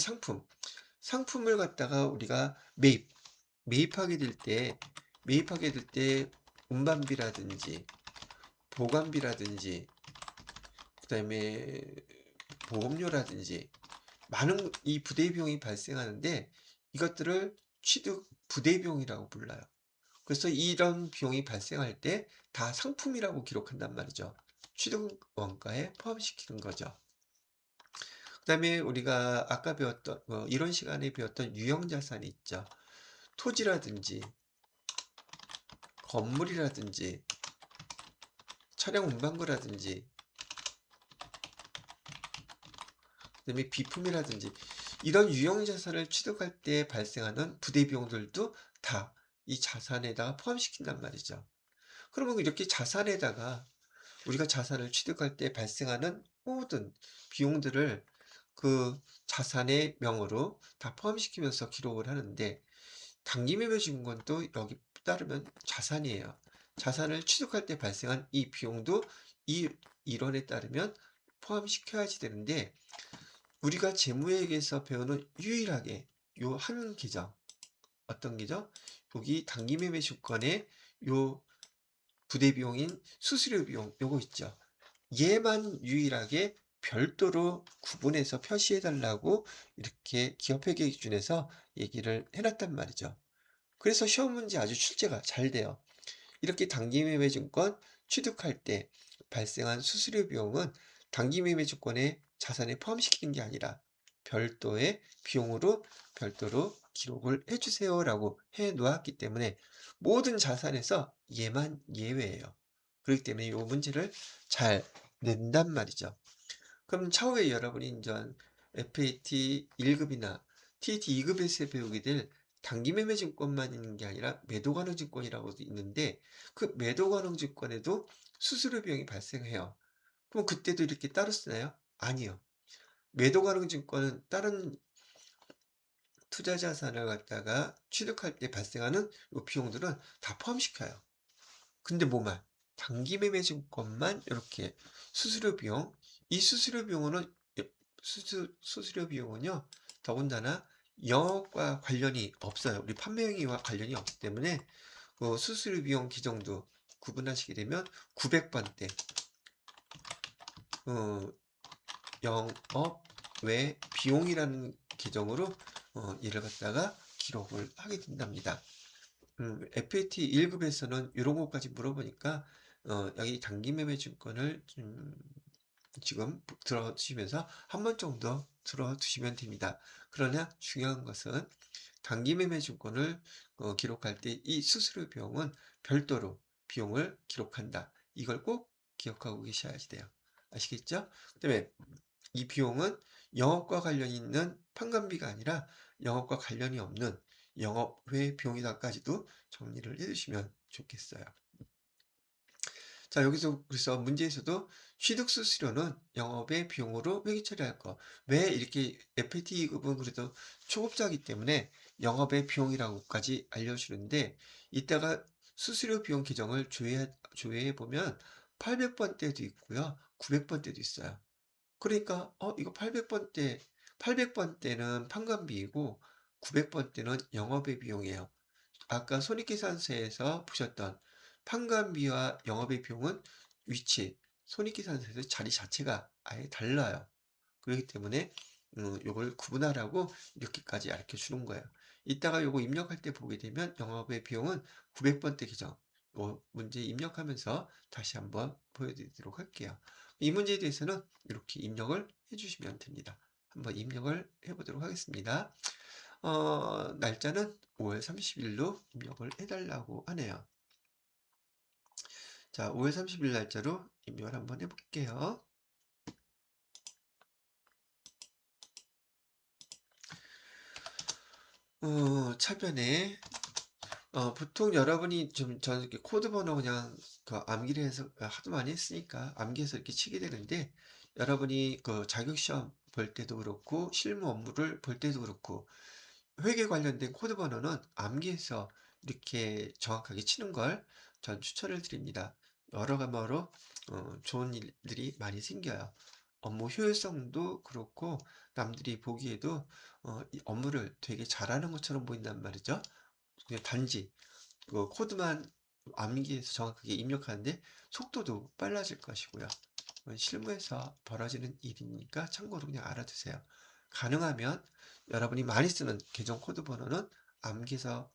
상품을 갖다가 우리가 매입하게 될 때, 운반비라든지, 보관비라든지, 그 다음에 보험료라든지, 많은 이 부대 비용이 발생하는데 이것들을 취득 부대 비용이라고 불러요. 그래서 이런 비용이 발생할 때 다 상품이라고 기록한단 말이죠. 취득 원가에 포함시키는 거죠. 그 다음에 우리가 아까 배웠던 이런 시간에 배웠던 유형자산이 있죠. 토지라든지 건물이라든지 차량 운반구라든지 그다음에 비품이라든지 이런 유형자산을 취득할 때 발생하는 부대 비용들도 다 이 자산에다가 포함시킨단 말이죠. 그러면 이렇게 자산에다가 우리가 자산을 취득할 때 발생하는 모든 비용들을 그 자산의 명으로 다 포함시키면서 기록을 하는데 당기매매증권도 여기 따르면 자산이에요. 자산을 취득할 때 발생한 이 비용도 이 이론에 따르면 포함시켜야지 되는데 우리가 재무회계에서 배우는 유일하게 요 한 계정 어떤 계정? 여기 당기매매증권의 요 부대비용인 수수료 비용 요거 있죠. 얘만 유일하게 별도로 구분해서 표시해 달라고 이렇게 기업회계 기준에서 얘기를 해놨단 말이죠. 그래서 시험 문제 아주 출제가 잘 돼요. 이렇게 단기매매증권 취득할 때 발생한 수수료 비용은 단기매매증권의 자산에 포함시키는 게 아니라 별도의 비용으로 별도로 기록을 해주세요라고 해 놓았기 때문에 모든 자산에서 얘만 예외예요. 그렇기 때문에 이 문제를 잘 낸단 말이죠. 그럼 차후에 여러분이 인전 FAT 1급이나 TAT 2급에서 배우게 될 단기매매증권만 있는 게 아니라 매도가능증권이라고도 있는데 그 매도가능증권에도 수수료 비용이 발생해요. 그럼 그때도 이렇게 따로 쓰나요? 아니요. 매도가능증권은 다른 투자자산을 갖다가 취득할 때 발생하는 요 비용들은 다 포함시켜요. 근데 뭐만 단기매매증권만 이렇게 수수료 비용, 이 수수료 비용은 수수료 비용은요 더군다나 영업과 관련이 없어요. 우리 판매행위와 관련이 없기 때문에 그 수수료 비용 기정도 구분하시게 되면 900번대 영업 외 비용이라는 계정으로 얘를 갖다가 기록을 하게 된답니다. FAT 1급에서는 이런 것까지 물어보니까 여기 단기매매증권을 지금 들어두시면서 한 번 정도 들어두시면 됩니다. 그러나 중요한 것은 단기매매증권을 기록할 때 이 수수료 비용은 별도로 비용을 기록한다. 이걸 꼭 기억하고 계셔야지 돼요. 아시겠죠? 그다음에 이 비용은 영업과 관련이 있는 판관비가 아니라 영업과 관련이 없는 영업 외 비용이다까지도 정리를 해주시면 좋겠어요. 자, 여기서 그래서 문제에서도 취득수수료는 영업의 비용으로 회계 처리할 거. 왜 이렇게 FAT급은 그래도 초급자이기 때문에 영업의 비용이라고까지 알려주는데 이따가 수수료 비용 계정을 조회해 보면 800번대도 있고요. 900번대도 있어요. 그러니까 이거 800번대는 판관비이고 900번대는 영업의 비용이에요. 아까 손익계산서에서 보셨던 판관비와 영업의 비용은 위치, 손익계산서에서 자리 자체가 아예 달라요. 그렇기 때문에 요걸 구분하라고 이렇게까지 가르쳐 주는 거예요. 이따가 요거 입력할 때 보게 되면 영업의 비용은 900번대 계정 요 문제 입력하면서 다시 한번 보여드리도록 할게요. 이 문제에 대해서는 이렇게 입력을 해주시면 됩니다. 한번 입력을 해보도록 하겠습니다. 날짜는 5월 30일로 입력을 해달라고 하네요. 자, 5월 30일 날짜로 입력을 한번 해볼게요. 차변에 보통 여러분이 좀 저는 이렇게 코드 번호 그냥 암기를 해서 하도 많이 했으니까 암기해서 이렇게 치게 되는데, 여러분이 자격 시험 볼 때도 그렇고 실무 업무를 볼 때도 그렇고 회계 관련된 코드 번호는 암기해서 이렇게 정확하게 치는 걸 전 추천을 드립니다. 여러가지로 좋은 일들이 많이 생겨요. 업무 효율성도 그렇고 남들이 보기에도 이 업무를 되게 잘하는 것처럼 보인단 말이죠. 그냥 단지 코드만 암기해서 정확하게 입력하는데 속도도 빨라질 것이고요. 실무에서 벌어지는 일이니까 참고로 그냥 알아두세요. 가능하면 여러분이 많이 쓰는 계정 코드 번호는 암기해서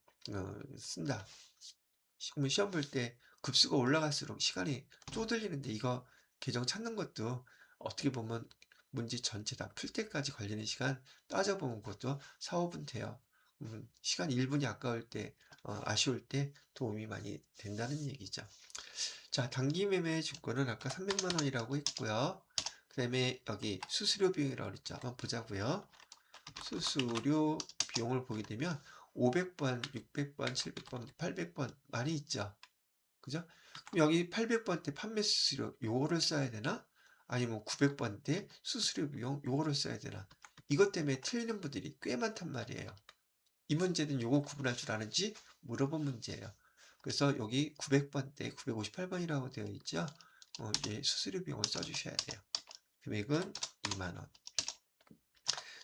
쓴다. 시험 볼 때 급수가 올라갈수록 시간이 쪼들리는데, 이거 계정 찾는 것도 어떻게 보면 문제 전체 다 풀 때까지 걸리는 시간 따져보면 그것도 4-5분 돼요. 시간 1분이 아까울 때, 아쉬울 때 도움이 많이 된다는 얘기죠. 자, 단기 매매 주권은 아까 300만 원이라고 했고요. 그 다음에 여기 수수료 비용이라고 그랬죠. 한번 보자고요. 수수료 비용을 보게 되면 500번, 600번, 700번, 800번 많이 있죠. 그죠? 그럼 여기 800번 때 판매 수수료 요거를 써야 되나? 아니면 900번 때 수수료 비용 요거를 써야 되나? 이것 때문에 틀리는 분들이 꽤 많단 말이에요. 이 문제는 요거 구분할 줄 아는지 물어본 문제예요. 그래서 여기 900번 때 958번이라고 되어 있죠. 이제 수수료 비용을 써주셔야 돼요. 금액은 2만 원.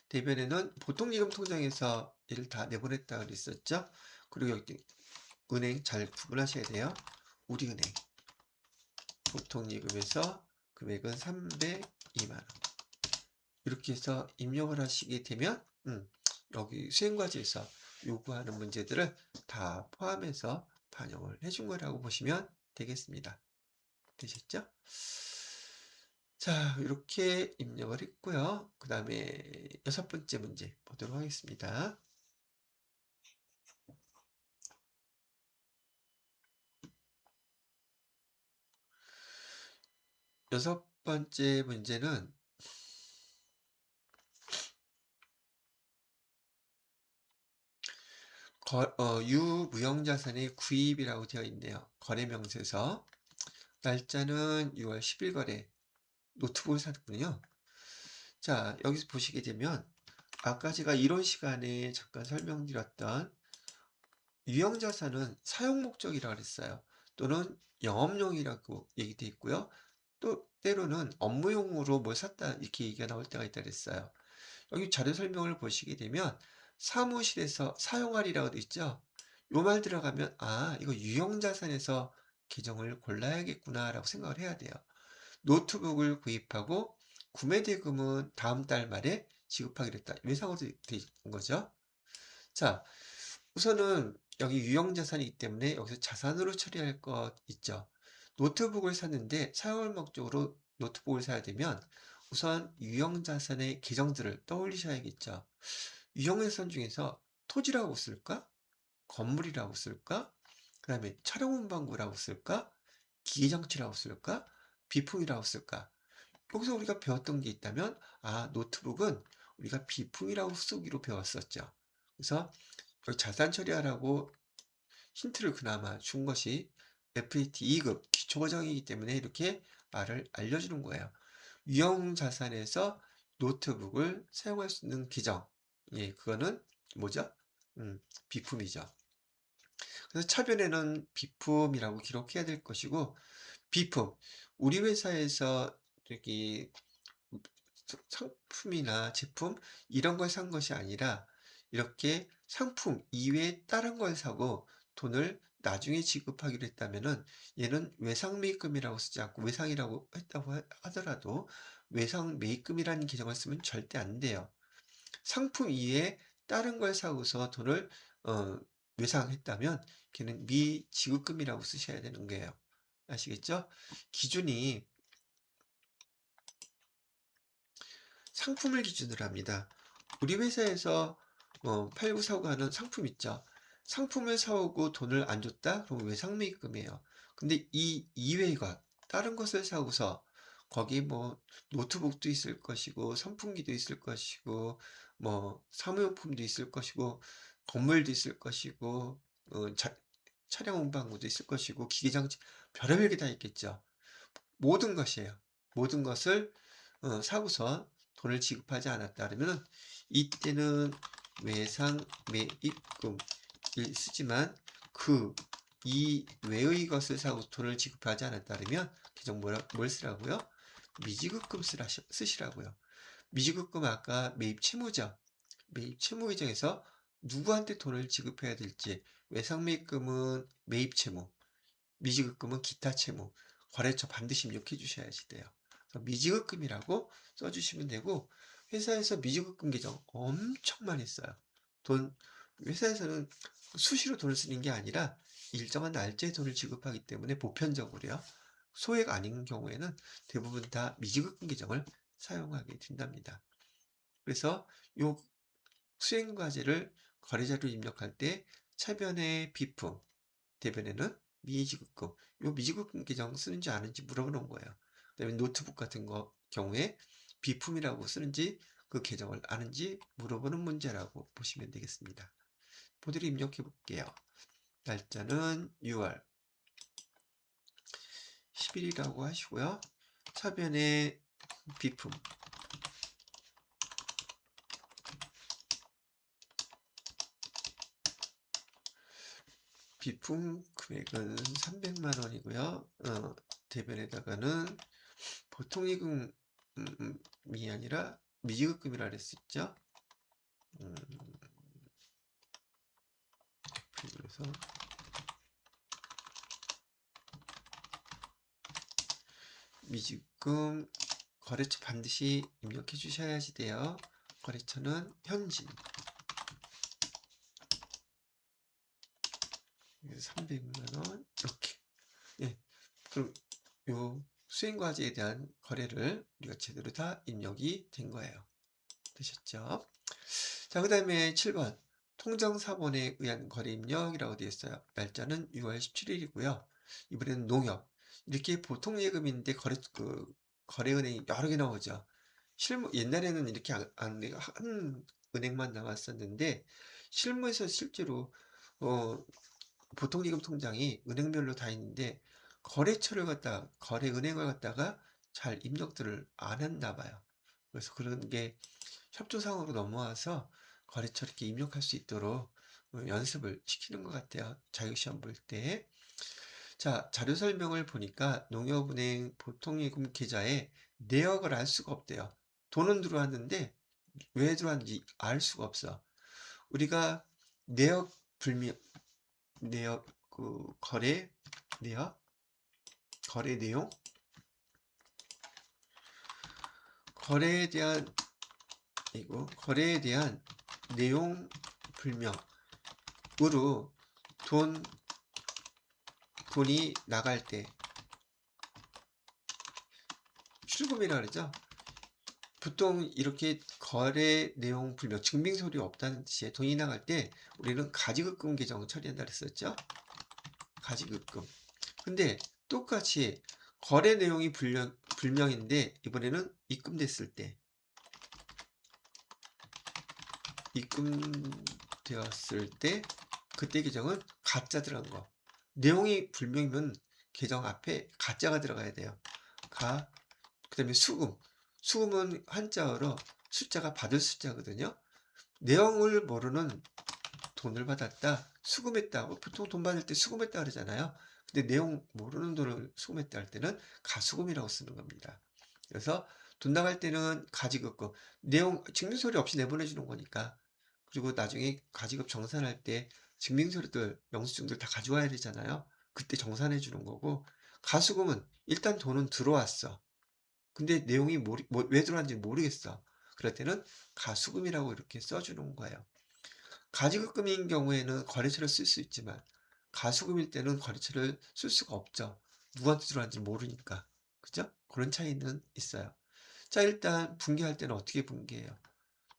대변에는 보통예금 통장에서 얘를 다 내보냈다 그랬었죠. 그리고 여기 은행 잘 구분하셔야 돼요. 우리은행 보통예금에서 금액은 302만 원. 이렇게 해서 입력을 하시게 되면 여기 수행과제에서 요구하는 문제들을 다 포함해서 반영을 해준 거라고 보시면 되겠습니다. 되셨죠? 자, 이렇게 입력을 했고요. 그 다음에 6번째 문제 보도록 하겠습니다. 6번째 문제는 유무형자산의 구입이라고 되어 있네요. 거래명세서. 날짜는 6월 10일 거래. 노트북을 샀군요. 자, 여기서 보시게 되면 아까 제가 이론 시간에 잠깐 설명드렸던 유형자산은 사용 목적이라고 그랬어요. 또는 영업용이라고 얘기되어 있고요. 또 때로는 업무용으로 뭘 샀다 이렇게 얘기가 나올 때가 있다 그랬어요. 여기 자료 설명을 보시게 되면 사무실에서 사용하리라고 되어 있죠. 요 말 들어가면 이거 유형자산에서 계정을 골라야겠구나 라고 생각을 해야 돼요. 노트북을 구입하고 구매 대금은 다음 달 말에 지급하기로 했다. 외상으로 되어 있는 거죠. 자, 우선은 여기 유형자산이기 때문에 여기서 자산으로 처리할 것 있죠. 노트북을 샀는데 사용할 목적으로 노트북을 사야 되면 우선 유형자산의 계정들을 떠올리셔야겠죠. 유형자산 중에서 토지라고 쓸까? 건물이라고 쓸까? 그 다음에 촬영문방구라고 쓸까? 기계장치라고 쓸까? 비품이라고 쓸까? 여기서 우리가 배웠던 게 있다면 노트북은 우리가 비품이라고 쓰기로 배웠었죠. 그래서 자산 처리하라고 힌트를 그나마 준 것이 FAT 2급 기초과정이기 때문에 이렇게 말을 알려주는 거예요. 유형자산에서 노트북을 사용할 수 있는 계정. 예, 그거는 뭐죠? 비품이죠. 그래서 차변에는 비품이라고 기록해야 될 것이고, 비품. 우리 회사에서 저기 상품이나 제품 이런 걸 산 것이 아니라 이렇게 상품 이외에 다른 걸 사고 돈을 나중에 지급하기로 했다면은 얘는 외상 매입금이라고 쓰지 않고 외상이라고 했다고 하더라도 외상 매입금이라는 계정을 쓰면 절대 안 돼요. 상품 이외에 다른 걸 사고서 돈을 어, 외상했다면 걔는 미지급금이라고 쓰셔야 되는 거예요. 아시겠죠? 기준이 상품을 기준으로 합니다. 우리 회사에서 팔고 사고 하는 상품 있죠. 상품을 사오고 돈을 안 줬다? 그럼 외상매입금이에요. 근데 이 이외가 다른 것을 사고서 거기 뭐 노트북도 있을 것이고 선풍기도 있을 것이고 뭐 사무용품도 있을 것이고 건물도 있을 것이고 차량 운반구도 있을 것이고 기계장치 별의별 게 다 있겠죠. 모든 것이에요. 모든 것을 사고서 돈을 지급하지 않았다 그러면은 이때는 외상 매입금을 쓰지만 그 이외의 것을 사고 돈을 지급하지 않았다 그러면 계정 뭘 쓰라고요? 미지급금 쓰시라고요. 미지급금 아까 매입 채무죠. 매입 채무 계정에서 누구한테 돈을 지급해야 될지 외상 매입금은 매입 채무, 미지급금은 기타 채무, 거래처 반드시 입력해 주셔야지 돼요. 그래서 미지급금이라고 써주시면 되고 회사에서 미지급금 계정 엄청 많이 써요. 돈 회사에서는 수시로 돈을 쓰는 게 아니라 일정한 날짜에 돈을 지급하기 때문에 보편적으로요. 소액 아닌 경우에는 대부분 다 미지급금 계정을 사용하게 된답니다. 그래서 요 수행과제를 거래자료 입력할 때 차변에 비품, 대변에는 미지급금, 요 미지급금 계정 쓰는지 아는지 물어보는 거예요. 그다음에 노트북 같은 경우에 비품이라고 쓰는지 그 계정을 아는지 물어보는 문제라고 보시면 되겠습니다. 모듈 입력해 볼게요. 날짜는 6월 10일이라고 하시고요. 차변에 비품, 비품 금액은 300만 원이고요. 대변에다가는 보통 예금이 아니라 미지급금이라 그랬었죠. 그래서 미지급금 거래처 반드시 입력해 주셔야지 돼요. 거래처는 현진 300만 원 이렇게. 예. 그럼 요 수행과제에 대한 거래를 우리가 제대로 다 입력이 된 거예요. 되셨죠? 자, 그 다음에 7번. 통정사본에 의한 거래 입력이라고 되어 있어요. 날짜는 6월 17일이고요. 이번에는 농협. 이렇게 보통 예금인데 거래은행이 여러 개 나오죠. 옛날에는 이렇게 한 은행만 나왔었는데, 실무에서 실제로, 보통예금 통장이 은행별로 다 있는데, 거래은행을 갖다가 잘 입력들을 안 했나 봐요. 그래서 그런 게 협조상으로 넘어와서 거래처 이렇게 입력할 수 있도록 연습을 시키는 것 같아요. 자격시험 볼 때. 자, 자료 설명을 보니까 농협은행 보통예금 계좌에 내역을 알 수가 없대요. 돈은 들어왔는데 왜 들어왔는지 알 수가 없어. 우리가 내역 내역 내역, 거래 내용, 거래에 대한 거래에 대한 내용 불명으로 돈이 나갈 때 출금이라 그러죠. 보통 이렇게 거래 내용 불명, 증빙서류 없다는 뜻이에요. 돈이 나갈 때 우리는 가지급금 계정을 처리한다 그랬었죠. 가지급금. 근데 똑같이 거래 내용이 불명인데 이번에는 입금됐을 때 입금되었을 때 그때 계정은 가짜 들어간 거. 내용이 불명이면 계정 앞에 가짜가 들어가야 돼요. 그다음에 수금. 수금은 한자어로 숫자가 받을 숫자거든요. 내용을 모르는 돈을 받았다, 수금했다. 보통 돈 받을 때 수금했다 그러잖아요. 근데 내용 모르는 돈을 수금했다 할 때는 가수금이라고 쓰는 겁니다. 그래서 돈 나갈 때는 가지급금, 내용 증빙서류 없이 내보내주는 거니까. 그리고 나중에 가지급 정산할 때 증빙서류들, 영수증들 다 가져와야 되잖아요. 그때 정산해 주는 거고, 가수금은 일단 돈은 들어왔어. 근데 내용이 왜 들어왔는지 모르겠어. 그럴 때는 가수금이라고 이렇게 써주는 거예요. 가지급금인 경우에는 거래처를 쓸 수 있지만 가수금일 때는 거래처를 쓸 수가 없죠. 누구한테 들어왔는지 모르니까. 그죠? 그런 차이는 있어요. 자, 일단 분개할 때는 어떻게 분개해요?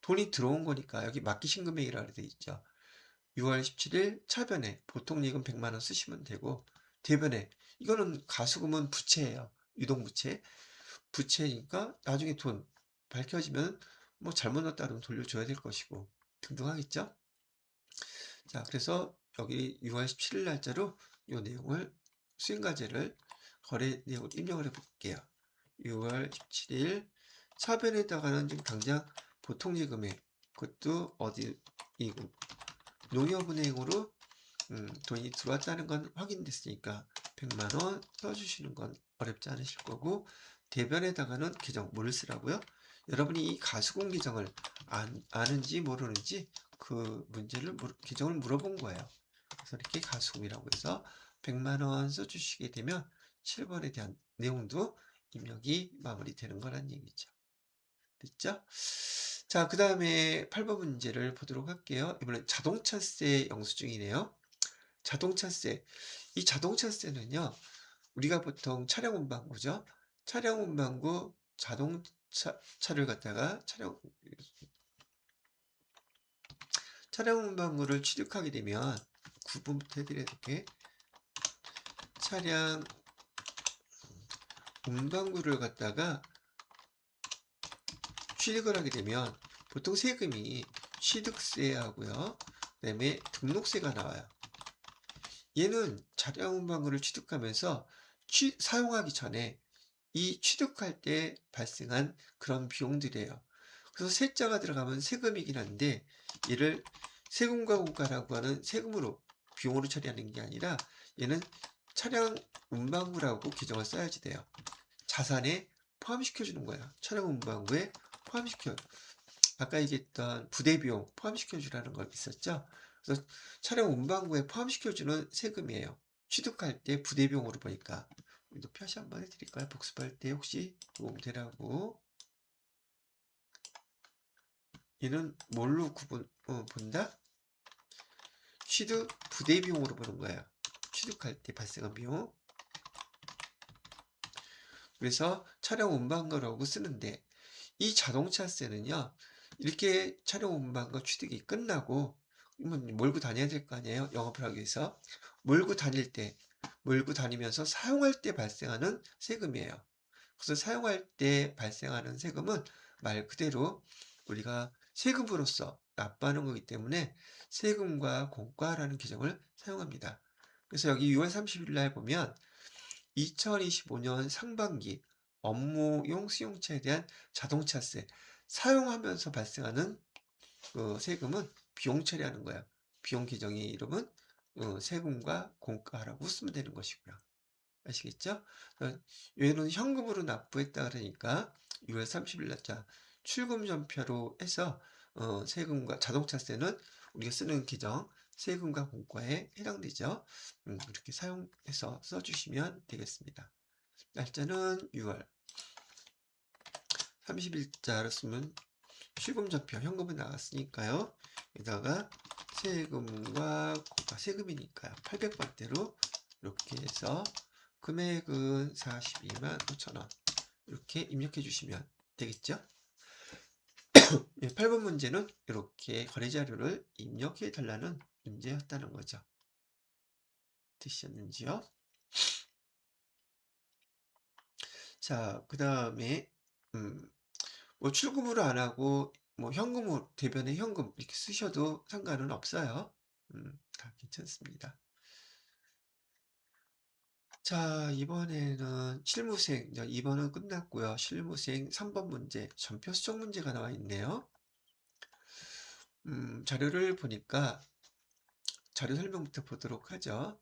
돈이 들어온 거니까 여기 맡기신 금액이라고 되어 있죠. 6월 17일 차변에 보통 예금 100만 원 쓰시면 되고, 대변에 이거는 가수금은 부채예요. 유동부채. 부채니까 나중에 돈 밝혀지면 뭐 잘못 넣었다 그러면 돌려줘야 될 것이고 등등 하겠죠. 자, 그래서 여기 6월 17일 날짜로 이 내용을 수행과제를 거래 내용을 입력을 해볼게요. 6월 17일 차변에다가는 지금 당장 보통지금액 그것도 어디 이 농협은행으로 돈이 들어왔다는 건 확인됐으니까 100만 원 써주시는 건 어렵지 않으실 거고, 대변에다가는 계정 뭘 쓰라고요? 여러분이 이 가수공 계정을 아는지 모르는지 그 문제를 계정을 물어본 거예요. 그래서 이렇게 가수공이라고 해서 100만 원 써주시게 되면 7번에 대한 내용도 입력이 마무리되는 거란 얘기죠. 됐죠? 자, 그 다음에 8번 문제를 보도록 할게요. 이번엔 자동차세 영수증이네요. 자동차세. 이 자동차세는요, 우리가 보통 차량 운반구죠. 차량 운반구 차를 갖다가 차량 운반구를 취득하게 되면 구분부터 해드려야 될게, 차량 운반구를 갖다가 취득을 하게 되면 보통 세금이 취득세하고요, 그 다음에 등록세가 나와요. 얘는 차량 운반구를 취득하면서 사용하기 전에 이 취득할 때 발생한 그런 비용들이에요. 그래서 세자가 들어가면 세금이긴 한데, 얘를 세금과 공과라고 하는 세금으로 비용으로 처리하는 게 아니라 얘는 차량 운반구라고 규정을 써야지 돼요. 자산에 포함시켜주는 거예요. 차량 운반구에 아까 얘기했던 부대비용 포함시켜주라는 걸 있었죠. 그래서 차량 운반구에 포함시켜주는 세금이에요. 취득할 때 부대비용으로 보니까. 우리도 표시 한번 해드릴까요? 복습할 때 혹시 도움되라고. 얘는 뭘로 본다? 취득 부대비용으로 보는 거예요. 취득할 때 발생한 비용. 그래서 차량 운반거라고 쓰는데, 이 자동차세는요, 이렇게 차량 운반거 취득이 끝나고 몰고 다녀야 될 거 아니에요? 영업을 하기 위해서. 몰고 다니면서 사용할 때 발생하는 세금이에요. 그래서 사용할 때 발생하는 세금은 말 그대로 우리가 세금으로서 납부하는 거기 때문에 세금과 공과라는 규정을 사용합니다. 그래서 여기 6월 30일 날 보면 2025년 상반기 업무용 승용차에 대한 자동차세 사용하면서 발생하는 그 세금은 비용 처리하는 거야. 비용 계정의 이름은 세금과 공과라고 쓰면 되는 것이고요. 아시겠죠? 얘는 현금으로 납부했다 그러니까 6월 30일 날짜 출금 전표로 해서 세금과 자동차세는 우리가 쓰는 계정 세금과 공과에 해당되죠. 이렇게 사용해서 써주시면 되겠습니다. 날짜는 6월 30일자로 쓰면 출금 전표 현금은 나갔으니까요. 여기다가 세금과 공과 세금이니까요. 800번대로 이렇게 해서 금액은 42만 5천원 이렇게 입력해 주시면 되겠죠. 8번 문제는 이렇게 거래자료를 입력해 달라는 문제였다는 거죠. 되셨는지요? 자, 그 다음에 뭐 출금으로 안 하고 뭐 현금으로 대변에 현금 이렇게 쓰셔도 상관은 없어요. 다 괜찮습니다. 자, 이번에는 실무생, 2번은 끝났고요. 실무생 3번 문제, 전표 수정 문제가 나와 있네요. 자료를 보니까 자료 설명부터 보도록 하죠.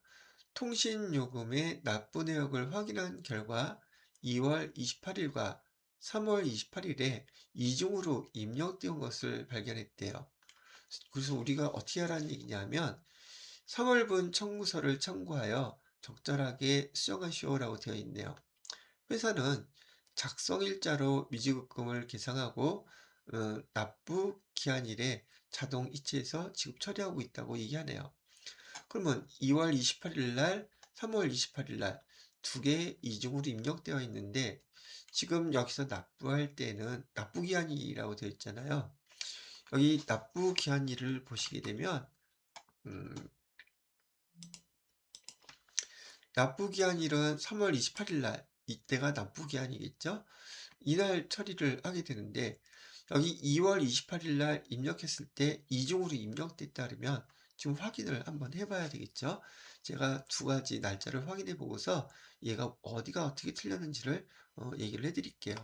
통신요금의 납부 내역을 확인한 결과 2월 28일과 3월 28일에 이중으로 입력된 것을 발견했대요. 그래서 우리가 어떻게 하라는 얘기냐면 3월분 청구서를 참고하여 적절하게 수정하시오라고 되어 있네요. 회사는 작성일자로 미지급금을 계상하고 납부 기한일에 자동 이체해서 지급 처리하고 있다고 얘기하네요. 그러면 2월 28일 날, 3월 28일 날 두 개 이중으로 입력되어 있는데, 지금 여기서 납부할 때는 납부기한일이라고 되어 있잖아요. 여기 납부기한일을 보시게 되면 납부기한일은 3월 28일 날, 이때가 납부기한이겠죠. 이날 처리를 하게 되는데, 여기 2월 28일 날 입력했을 때 이중으로 입력됐다 그러면 지금 확인을 한번 해 봐야 되겠죠. 제가 두 가지 날짜를 확인해 보고서 얘가 어디가 어떻게 틀렸는지를 얘기를 해 드릴게요.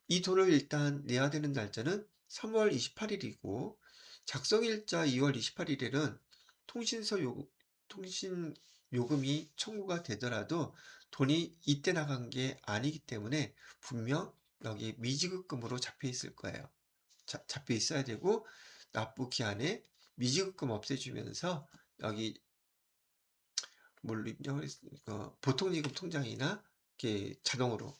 이 돈을 일단 내야 되는 날짜는 3월 28일이고 작성일자 2월 28일에는 통신서 요금 통신 요금이 청구가 되더라도 돈이 이때 나간 게 아니기 때문에 분명 여기 미지급금으로 잡혀 있을 거예요. 잡혀 있어야 되고 납부 기한에 미지급금 없애주면서 여기 뭘로 입력을 보통예금 통장이나 이렇게 자동으로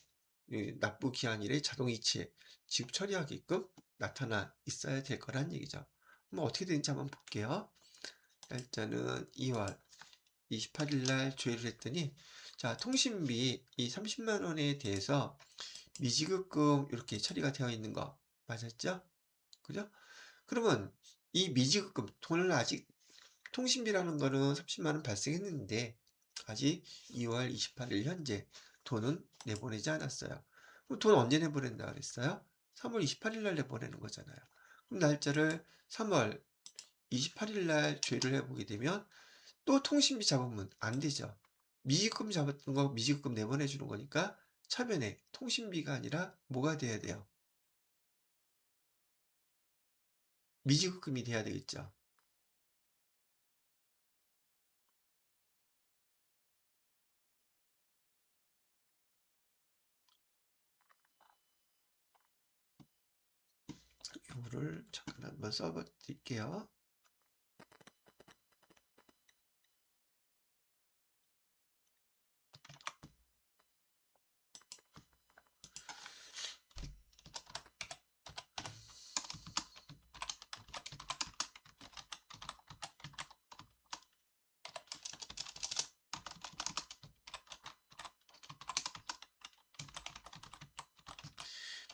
납부 기한일에 자동 이체 지급 처리하게끔 나타나 있어야 될 거란 얘기죠. 뭐 어떻게 되는지 한번 볼게요. 일단은 2월 28일 날 조회를 했더니 자 통신비 이 30만 원에 대해서 미지급금 이렇게 처리가 되어 있는 거 맞았죠? 그죠? 그러면 이 미지급금 돈을 아직 통신비라는 거는 30만 원 발생했는데 아직 2월 28일 현재 돈은 내보내지 않았어요. 그럼 돈 언제 내보낸다 그랬어요? 3월 28일 날 내보내는 거잖아요. 그럼 날짜를 3월 28일 날 조회를 해보게 되면 또 통신비 잡으면 안 되죠. 미지급 잡았던 거 미지급 내보내주는 거니까 차변에 통신비가 아니라 뭐가 돼야 돼요? 미지급금이 돼야 되겠죠. 이거를 잠깐 한번 써봐 드릴게요.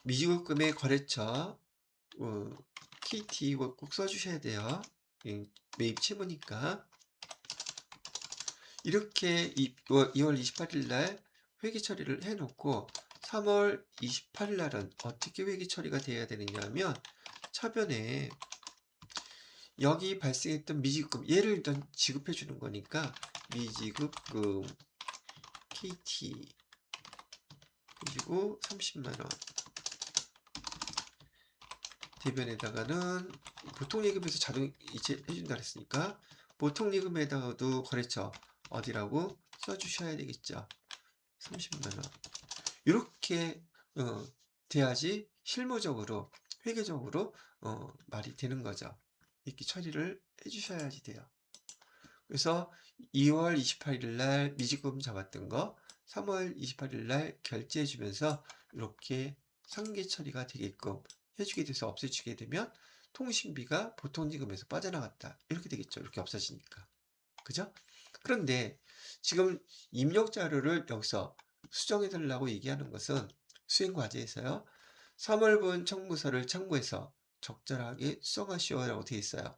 미지급금의 거래처 KT 이거 꼭 써주셔야 돼요. 매입 채무니까. 이렇게 2월 28일 날 회계 처리를 해놓고 3월 28일 날은 어떻게 회계 처리가 돼야 되느냐 하면 차변에 여기 발생했던 미지급금 얘를 일단 지급해 주는 거니까 미지급금 KT 그리고 30만 원 대변에다가는 보통예금에서 자동 이체 해준다 그랬으니까 보통예금에다가도 거래처 어디라고 써주셔야 되겠죠. 30만원 이렇게 돼야지 실무적으로 회계적으로 말이 되는 거죠. 이렇게 처리를 해주셔야지 돼요. 그래서 2월 28일 날 미지급 잡았던 거 3월 28일 날 결제해 주면서 이렇게 상계 처리가 되게끔 해주게 돼서 없애주게 되면 통신비가 보통지급에서 빠져나갔다 이렇게 되겠죠. 이렇게 없어지니까 그죠? 그런데 지금 입력 자료를 여기서 수정해 달라고 얘기하는 것은 수행과제에서요 3월분 청구서를 참고해서 적절하게 수정하시오라고 되어 있어요.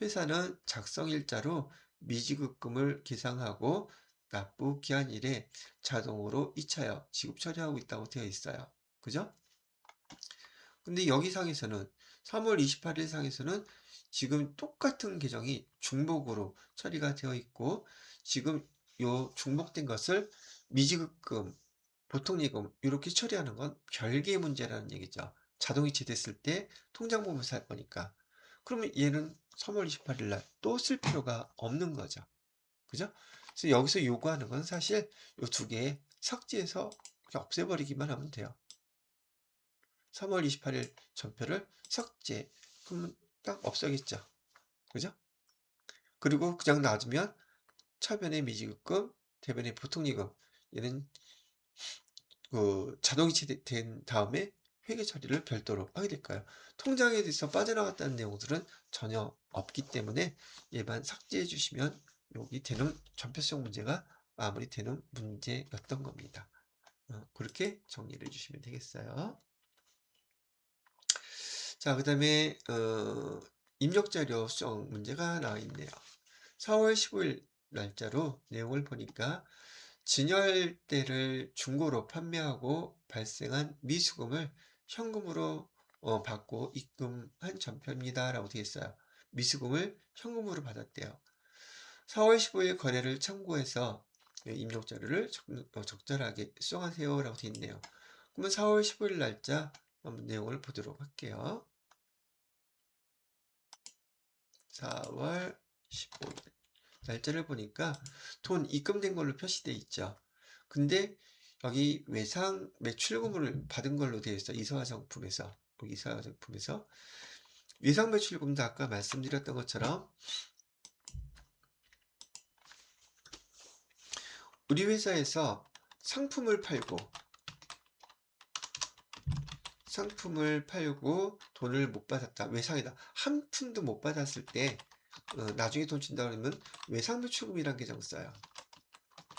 회사는 작성일자로 미지급금을 계상하고 납부 기한일에 자동으로 이차여 지급 처리하고 있다고 되어 있어요. 그죠? 근데 여기 상에서는 3월 28일 상에서는 지금 똑같은 계정이 중복으로 처리가 되어 있고 지금 요 중복된 것을 미지급금, 보통예금 이렇게 처리하는 건 별개의 문제라는 얘기죠. 자동이체 됐을 때 통장 보면서 할 거니까. 그러면 얘는 3월 28일 날 또 쓸 필요가 없는 거죠. 그죠? 그래서 여기서 요구하는 건 사실 요 두 개 삭제해서 그냥 없애버리기만 하면 돼요. 3월 28일 전표를 삭제. 그러면 딱 없어겠죠. 그죠? 그리고 그냥 놔두면 차변의 미지급금, 대변의 보통예금 얘는 자동이체 된 다음에 회계 처리를 별도로 하게 될까요? 통장에 대해서 빠져나갔다는 내용들은 전혀 없기 때문에 얘만 삭제해 주시면 여기 되는 전표성 문제가 마무리되는 문제였던 겁니다. 그렇게 정리를 해 주시면 되겠어요. 자, 그 다음에 입력자료 수정 문제가 나와 있네요. 4월 15일 날짜로 내용을 보니까 진열대를 중고로 판매하고 발생한 미수금을 현금으로 받고 입금한 전표입니다 라고 되어 있어요. 미수금을 현금으로 받았대요. 4월 15일 거래를 참고해서 입력 자료를 적절하게 수정하세요라고 되어 있네요. 그러면 4월 15일 날짜 한번 내용을 보도록 할게요. 4월 15일 날짜를 보니까 돈 입금된 걸로 표시되어 있죠. 근데 여기 외상 매출금을 받은 걸로 되어 있어. 이사화정품에서. 이사화정품에서. 외상 매출금도 아까 말씀드렸던 것처럼 우리 회사에서 상품을 팔고 돈을 못 받았다. 외상이다. 한 푼도 못 받았을 때 나중에 돈 준다 그러면 외상 매출금이라는 계정 써요.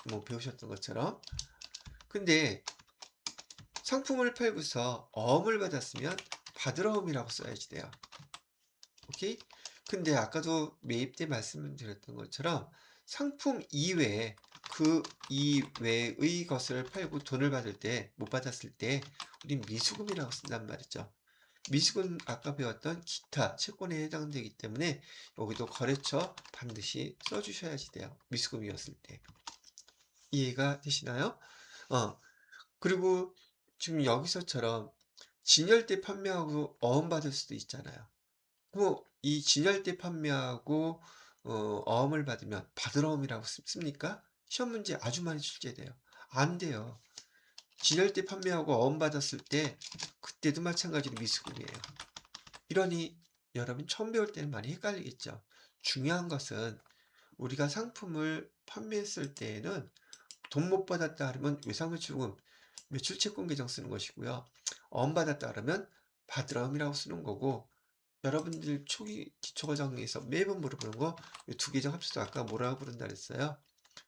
뭐 배우셨던 것처럼. 근데 상품을 팔고서 어음을 받았으면 받으러음이라고 써야지 돼요. 오케이? 근데 아까도 매입 때 말씀드렸던 것처럼 상품 이외에 그 이외의 것을 팔고 돈을 받을 때 못 받았을 때 우린 미수금이라고 쓴단 말이죠. 미수금 아까 배웠던 기타 채권에 해당되기 때문에 여기도 거래처 반드시 써주셔야지 돼요. 미수금이었을 때. 이해가 되시나요? 그리고 지금 여기서처럼 진열대 판매하고 어음받을 수도 있잖아요. 뭐 이 진열대 판매하고 어음을 받으면 받으러음이라고 씁니까? 시험 문제 아주 많이 출제돼요. 안 돼요. 진열대 판매하고 어음 받았을 때 그때도 마찬가지로 미수금이에요. 이러니 여러분 처음 배울 때는 많이 헷갈리겠죠. 중요한 것은 우리가 상품을 판매했을 때에는 돈 못 받았다 하면 외상매출금 매출채권 계정 쓰는 것이고요. 어음 받았다 그러면 받으러음이라고 쓰는 거고, 여러분들 초기 기초과정에서 매번 물어보는 거 이 두 계정 합쳐서 아까 뭐라고 부른다 그랬어요?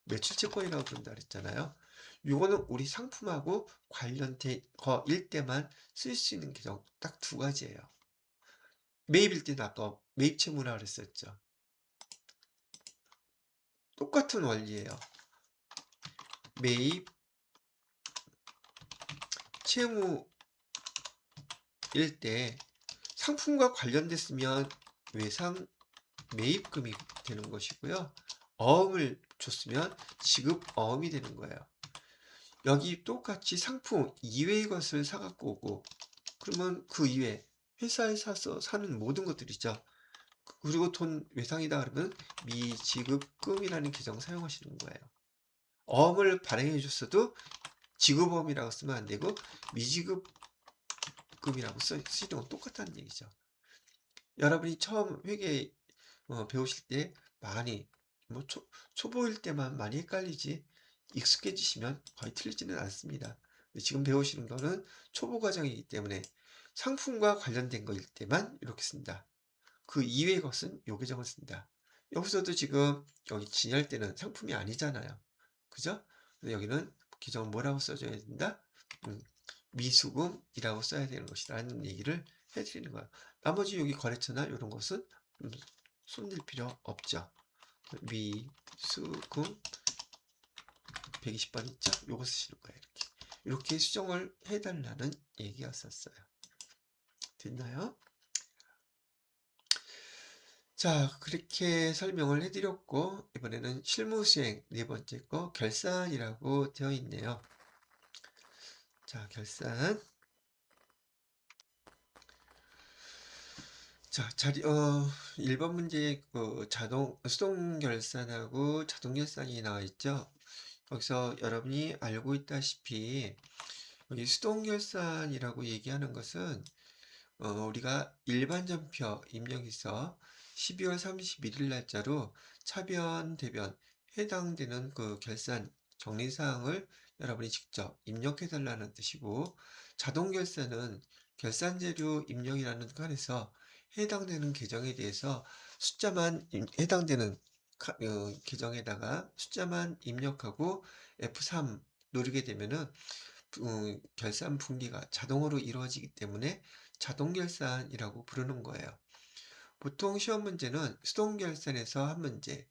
매출채권이라고 부른다 그랬잖아요. 요거는 우리 상품하고 관련된 거일 때만 쓸 수 있는 계정 딱 두 가지예요. 매입일 때는 아까 매입 채무라 그랬었죠. 똑같은 원리예요. 매입 채무일 때 상품과 관련됐으면 외상 매입금이 되는 것이고요. 어음을 줬으면 지급 어음이 되는 거예요. 여기 똑같이 상품 이외의 것을 사갖고 오고, 그러면 그 이외 회사에 사서 사는 모든 것들이죠. 그리고 돈 외상이다 그러면 미지급금이라는 계정 사용하시는 거예요. 어음을 발행해 줬어도 지급어음이라고 쓰면 안 되고 미지급금이라고 쓰시는 건 똑같다는 얘기죠. 여러분이 처음 회계 배우실 때 많이 뭐 초보일 때만 많이 헷갈리지 익숙해지시면 거의 틀리지는 않습니다. 지금 배우시는 거는 초보 과정이기 때문에 상품과 관련된 거일 때만 이렇게 쓴다. 그 이외의 것은 요 계정을 쓴다. 여기서도 지금 여기 진열 때는 상품이 아니잖아요. 그죠? 그래서 여기는 계정을 뭐라고 써줘야 된다? 미수금이라고 써야 되는 것이라는 얘기를 해드리는 거예요. 나머지 여기 거래처나 이런 것은 손댈 필요 없죠. 미수금 120번 있죠? 요거 쓰시는 거예요. 이렇게 수정을 해달라는 얘기였었어요. 됐나요? 자, 그렇게 설명을 해드렸고, 이번에는 실무 수행 네 번째 거 결산이라고 되어 있네요. 자, 결산. 자, 1번 문제 수동 결산하고 자동 결산이 나와 있죠. 여기서 여러분이 알고 있다시피 여기 수동 결산이라고 얘기하는 것은 우리가 일반 전표 입력해서 12월 31일 날짜로 차변, 대변 해당되는 그 결산 정리사항을 여러분이 직접 입력해 달라는 뜻이고, 자동 결산은 결산 재료 입력이라는 칸에서 해당되는 계정에 대해서 해당되는 계정에다가 숫자만 입력하고 F3 누르게 되면은 결산 분기가 자동으로 이루어지기 때문에 자동 결산이라고 부르는 거예요. 보통 시험 문제는 수동 결산에서 한 문제,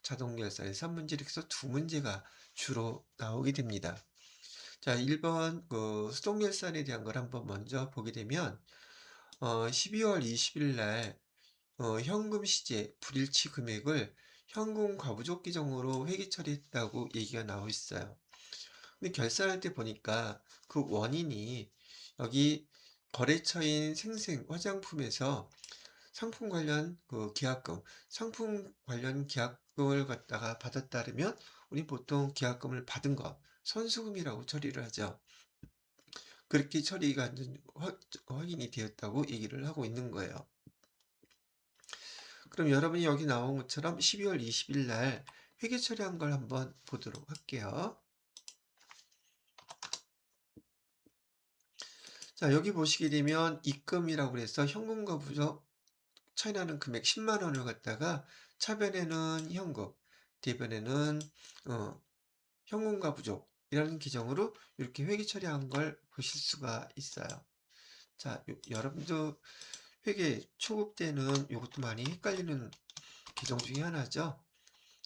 자동 결산에서 한 문제, 이렇게 해서 두 문제가 주로 나오게 됩니다. 자, 1번 수동 결산에 대한 걸 한번 먼저 보게 되면 12월 20일 날 현금 시제 불일치 금액을 현금 과부족 계정으로 회계 처리했다고 얘기가 나오고 있어요. 근데 결산할 때 보니까 그 원인이 여기 거래처인 생생 화장품에서 상품 관련 그 계약금, 상품 관련 계약금을 갖다가 받았다면 우리 보통 계약금을 받은 것, 선수금이라고 처리를 하죠. 그렇게 처리가 확인이 되었다고 얘기를 하고 있는 거예요. 그럼 여러분이 여기 나온 것처럼 12월 20일 날 회계 처리한 걸 한번 보도록 할게요. 자, 여기 보시게 되면 입금이라고 해서 현금과 부적 차이나는 금액 10만 원을 갖다가 차변에는 현금, 대변에는 현금과 부족이라는 계정으로 이렇게 회계 처리한 걸 보실 수가 있어요. 자, 여러분도 회계 초급 때는 이것도 많이 헷갈리는 계정 중에 하나죠.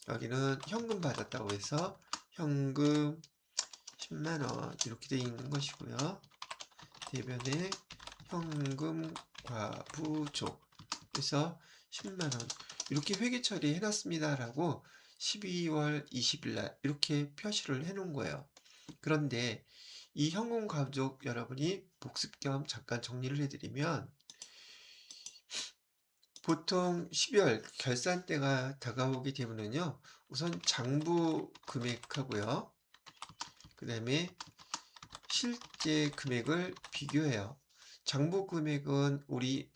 여기는 현금 받았다고 해서 현금 10만 원 이렇게 되어 있는 것이고요. 대변에 현금과 부족 그래서 10만 원 이렇게 회계 처리해 놨습니다라고 12월 20일 날 이렇게 표시를 해 놓은 거예요. 그런데 이 현금 가족 여러분이 복습 겸 잠깐 정리를 해드리면 보통 12월 결산 때가 다가오게 되면은요 우선 장부 금액하고요 그 다음에 실제 금액을 비교해요. 장부 금액은 우리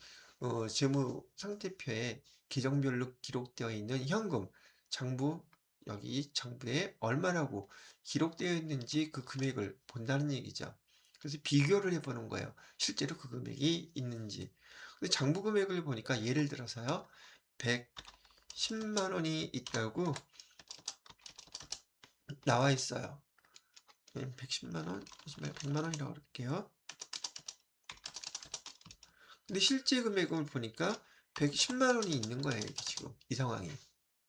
재무 상태표에 계정별로 기록되어 있는 현금, 장부, 여기 장부에 얼마라고 기록되어 있는지 그 금액을 본다는 얘기죠. 그래서 비교를 해보는 거예요. 실제로 그 금액이 있는지. 근데 장부 금액을 보니까 예를 들어서요. 110만 원이 있다고 나와 있어요. 110만 원, 100만 원이라고 할게요. 근데 실제 금액을 보니까 110만 원이 있는 거예요. 이게 지금 이 상황이.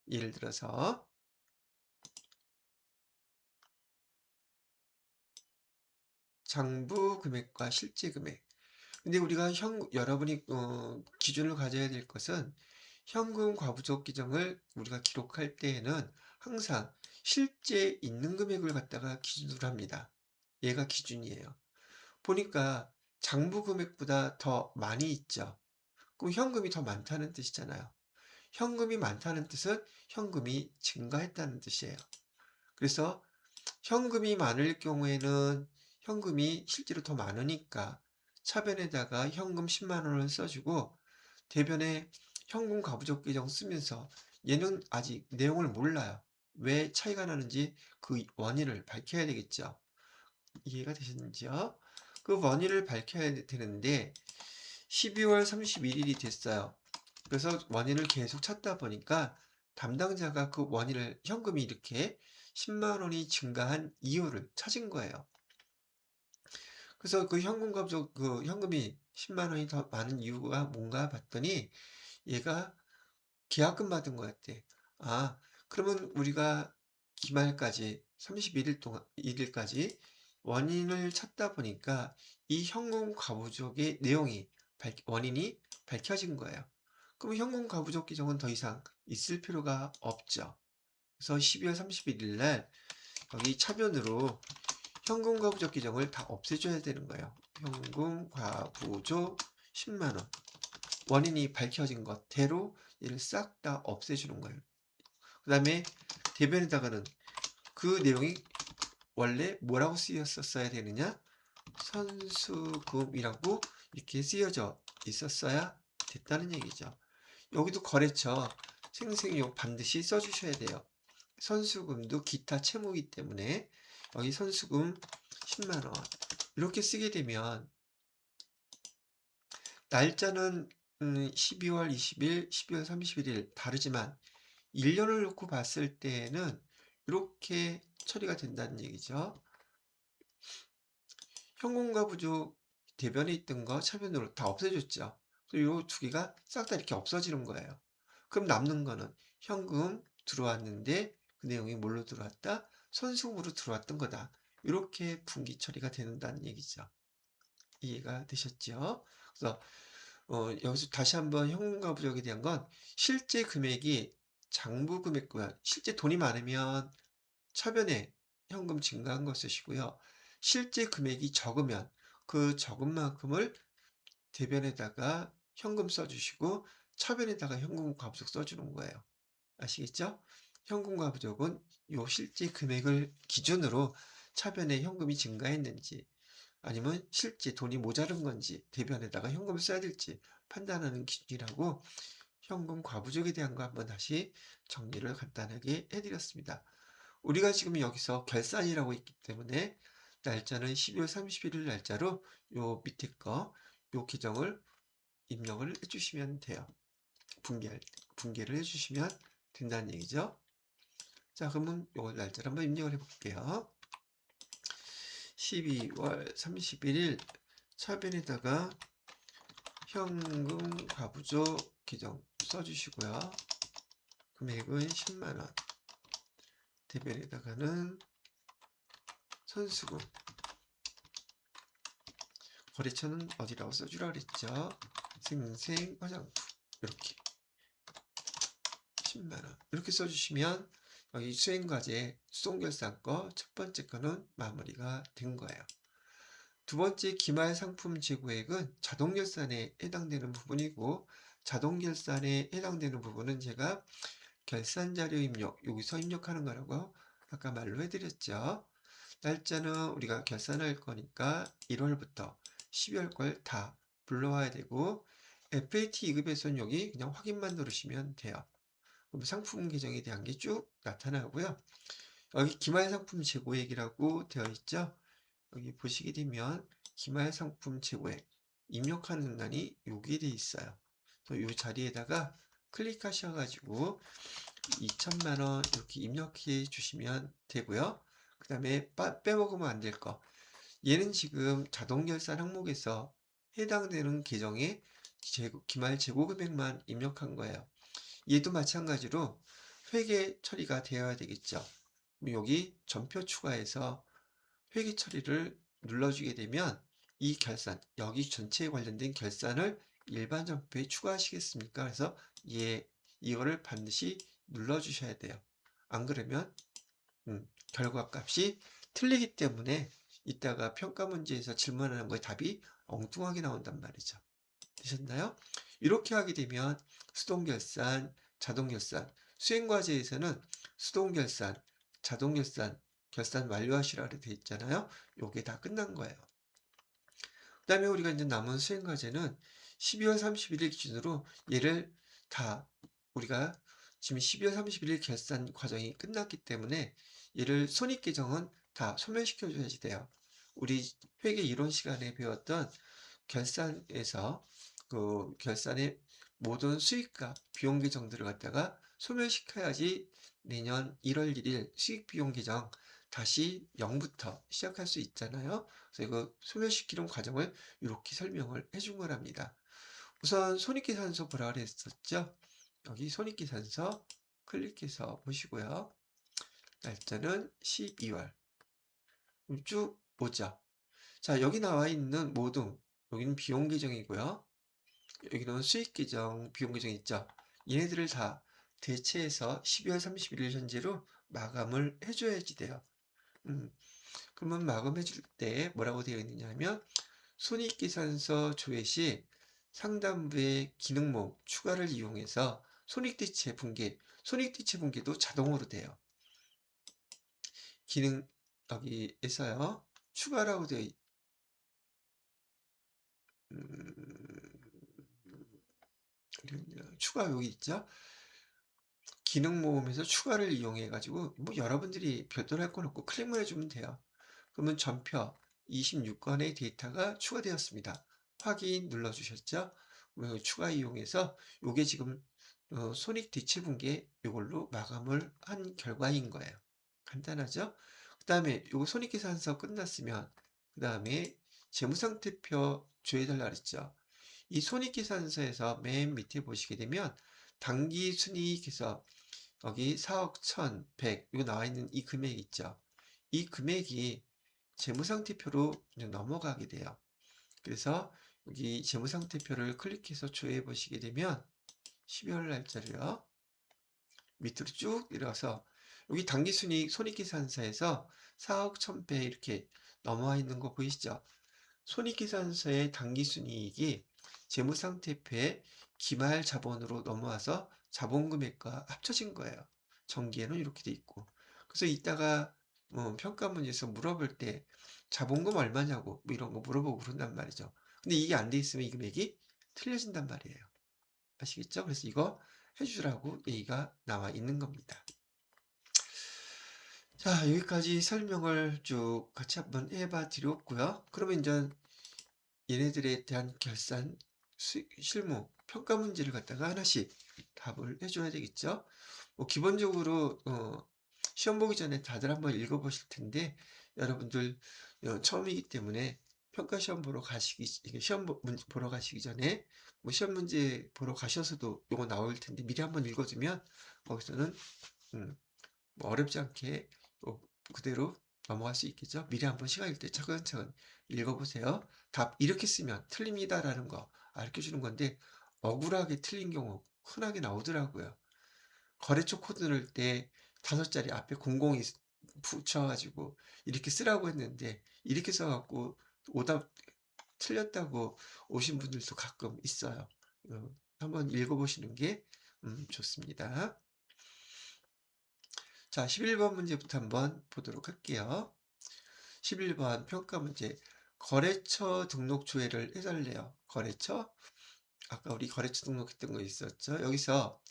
예를 들어서 장부 금액과 실제 금액. 근데 우리가 여러분이 기준을 가져야 될 것은 현금 과부족 기정을 우리가 기록할 때에는 항상 실제 있는 금액을 갖다가 기준으로 합니다. 얘가 기준이에요. 보니까 장부 금액보다 더 많이 있죠. 그럼 현금이 더 많다는 뜻이잖아요. 현금이 많다는 뜻은 현금이 증가했다는 뜻이에요. 그래서 현금이 많을 경우에는 현금이 실제로 더 많으니까 차변에다가 현금 10만 원을 써주고 대변에 현금 가부족 계정 쓰면서 얘는 아직 내용을 몰라요. 왜 차이가 나는지 그 원인을 밝혀야 되겠죠. 이해가 되셨는지요? 그 원인을 밝혀야 되는데 12월 31일이 됐어요. 그래서 원인을 계속 찾다 보니까 담당자가 그 원인을 현금이 이렇게 10만 원이 증가한 이유를 찾은 거예요. 그래서 그 현금 가족 그 현금이 10만 원이 더 많은 이유가 뭔가 봤더니 얘가 계약금 받은 거 같대. 아, 그러면 우리가 기말까지 31일 동안 1일까지 원인을 찾다 보니까 이 현금 가부족의 내용이 원인이 밝혀진 거예요. 그럼 현금 가부족 계정은 더 이상 있을 필요가 없죠. 그래서 12월 31일 날 여기 차변으로 현금 가부족 계정을 다 없애줘야 되는 거예요. 현금 과부족 10만 원. 원인이 밝혀진 것대로 이를 싹 다 없애주는 거예요. 그 다음에 대변에다가는 그 내용이 원래 뭐라고 쓰였었어야 되느냐? 선수금이라고 이렇게 쓰여져 있었어야 됐다는 얘기죠. 여기도 거래처 생생용 반드시 써주셔야 돼요. 선수금도 기타 채무이기 때문에 여기 선수금 10만 원 이렇게 쓰게 되면 날짜는 12월 20일, 12월 31일 다르지만 1년을 놓고 봤을 때에는 이렇게 처리가 된다는 얘기죠. 현금과 부족 대변에 있던 거 차변으로 다 없애줬죠. 그리고 이 두 개가 싹 다 이렇게 없어지는 거예요. 그럼 남는 거는 현금 들어왔는데 그 내용이 뭘로 들어왔다? 선수금으로 들어왔던 거다. 이렇게 분기 처리가 된다는 얘기죠. 이해가 되셨죠? 그래서 여기서 다시 한번 현금과 부족에 대한 건 실제 금액이 장부 금액과 실제 돈이 많으면 차변에 현금 증가한 거 쓰시고요. 실제 금액이 적으면 그 적은 만큼을 대변에다가 현금 써 주시고 차변에다가 현금과 부족 써 주는 거예요. 아시겠죠? 현금과 부족은 요 실제 금액을 기준으로 차변에 현금이 증가했는지 아니면 실제 돈이 모자른 건지 대변에다가 현금을 써야 될지 판단하는 기준이라고 현금 과부족에 대한 거 한번 다시 정리를 간단하게 해드렸습니다. 우리가 지금 여기서 결산이라고 있기 때문에 날짜는 12월 31일 날짜로 요 밑에 거 요 계정을 입력을 해주시면 돼요. 분계를 해주시면 된다는 얘기죠. 자, 그러면 요 날짜를 한번 입력을 해볼게요. 12월 31일 차변에다가 현금 과부족 계정 써주시고요. 금액은 10만원. 대변에다가는 선수금. 거래처는 어디라고 써주라 그랬죠? 생생 화장품. 이렇게 10만원. 이렇게 써주시면 여기 수행과제 수송결산 거 첫 번째 거는 마무리가 된 거예요. 두 번째 기말 상품 재고액은 자동결산에 해당되는 부분이고 자동결산에 해당되는 부분은 제가 결산자료 입력, 여기서 입력하는 거라고 아까 말로 해드렸죠. 날짜는 우리가 결산할 거니까 1월부터 12월 걸 다 불러와야 되고 FAT 2급에서는 여기 그냥 확인만 누르시면 돼요. 그럼 상품 계정에 대한 게 쭉 나타나고요. 여기 기말 상품 재고액이라고 되어 있죠. 여기 보시게 되면 기말 상품 재고액 입력하는欄이 여기에 되어 있어요. 이 자리에다가 클릭하셔가지고 2천만원 이렇게 입력해 주시면 되고요. 그 다음에 빼먹으면 안 될 거. 얘는 지금 자동결산 항목에서 해당되는 계정에 기말 재고 금액만 입력한 거예요. 얘도 마찬가지로 회계 처리가 되어야 되겠죠. 여기 전표 추가해서 회계 처리를 눌러주게 되면 이 결산, 여기 전체에 관련된 결산을 일반 전표에 추가하시겠습니까? 그래서 이거를 반드시 눌러주셔야 돼요. 안 그러면 결과값이 틀리기 때문에 이따가 평가 문제에서 질문하는 거에 답이 엉뚱하게 나온단 말이죠. 되셨나요? 이렇게 하게 되면 수동결산, 자동결산, 수행과제에서는 수동결산, 자동결산, 결산 완료하시라 되어 있잖아요. 요게 다 끝난 거예요. 그 다음에 우리가 이제 남은 수행과제는 12월 31일 기준으로 얘를 다 우리가 지금 12월 31일 결산 과정이 끝났기 때문에 얘를 손익계정은 다 소멸시켜 줘야지 돼요. 우리 회계 이론 시간에 배웠던 결산에서 그 결산의 모든 수익과 비용 계정들을 갖다가 소멸시켜야지 내년 1월 1일 수익 비용 계정 다시 0부터 시작할 수 있잖아요. 그래서 이거 소멸시키는 과정을 이렇게 설명을 해준 거랍니다. 우선 손익계산서 보라 그랬었죠. 여기 손익계산서 클릭해서 보시고요. 날짜는 12월 쭉 보죠. 자, 여기 나와 있는 모든 여기는 비용 계정이고요. 여기는 수익 계정, 비용 계정 있죠. 얘네들을 다 대체해서 12월 31일 현재로 마감을 해줘야지 돼요. 그러면 마감해 줄 때 뭐라고 되어 있느냐 하면 손익계산서 조회 시 상단부의 기능목 추가를 이용해서 손익대체 분계, 손익대체 분계도 자동으로 돼요. 기능 여기에서요. 추가라고 되어 추가 여기 있죠. 기능 모음에서 추가를 이용해 가지고 뭐 여러분들이 별도로 할 건 없고 클릭만 해주면 돼요. 그러면 전표 26건의 데이터가 추가되었습니다. 확인 눌러주셨죠? 추가 이용해서 요게 지금 손익 대체 분계 이걸로 마감을 한 결과인 거예요. 간단하죠? 그 다음에 요거 손익계산서 끝났으면 그 다음에 재무상태표 조회달라 그랬죠? 이 손익계산서에서 맨 밑에 보시게 되면 당기 순이익에서 여기 4억 1,100 이거 나와 있는 이 금액 있죠. 이 금액이 재무상태표로 넘어가게 돼요. 그래서 여기 재무상태표를 클릭해서 조회해 보시게 되면 12월 날짜로요. 밑으로 쭉 내려와서 여기 당기순이익 손익계산서에서 4억 1,000배 이렇게 넘어와 있는 거 보이시죠? 손익계산서의 당기순이익이 재무상태표의 기말 자본으로 넘어와서 자본금액과 합쳐진 거예요. 정기에는 이렇게 돼 있고. 그래서 이따가 평가 문제에서 물어볼 때 자본금 얼마냐고 뭐 이런 거 물어보고 그런단 말이죠. 근데 이게 안 돼 있으면 이 금액이 틀려진단 말이에요. 아시겠죠? 그래서 이거 해주라고 얘기가 나와 있는 겁니다. 자, 여기까지 설명을 쭉 같이 한번 해봐 드렸고요. 그러면 이제 얘네들에 대한 결산, 실무, 평가 문제를 갖다가 하나씩 답을 해줘야 되겠죠. 뭐 기본적으로 시험 보기 전에 다들 한번 읽어보실 텐데 여러분들 처음이기 때문에 평가 시험 보러 가시기 문제 보러 가시기 전에 뭐 시험 문제 보러 가셔서도 요거 나올 텐데 미리 한번 읽어두면 거기서는 뭐 어렵지 않게 그대로 넘어갈 수 있겠죠. 미리 한번 시간일 때 차근차근 읽어보세요. 답 이렇게 쓰면 틀립니다라는 거 알려주는 건데 억울하게 틀린 경우 흔하게 나오더라고요. 거래처 코드 넣을 때 5자리 앞에 00이 붙여가지고 이렇게 쓰라고 했는데 이렇게 써갖고 오답 틀렸다고 오신 분들도 가끔 있어요. 한번 읽어보시는 게 좋습니다. 자, 11번 문제부터 한번 보도록 할게요. 11번 평가 문제. 거래처 등록 조회를 해달래요. 거래처? 아까 우리 거래처 등록했던 거 있었죠? 여기서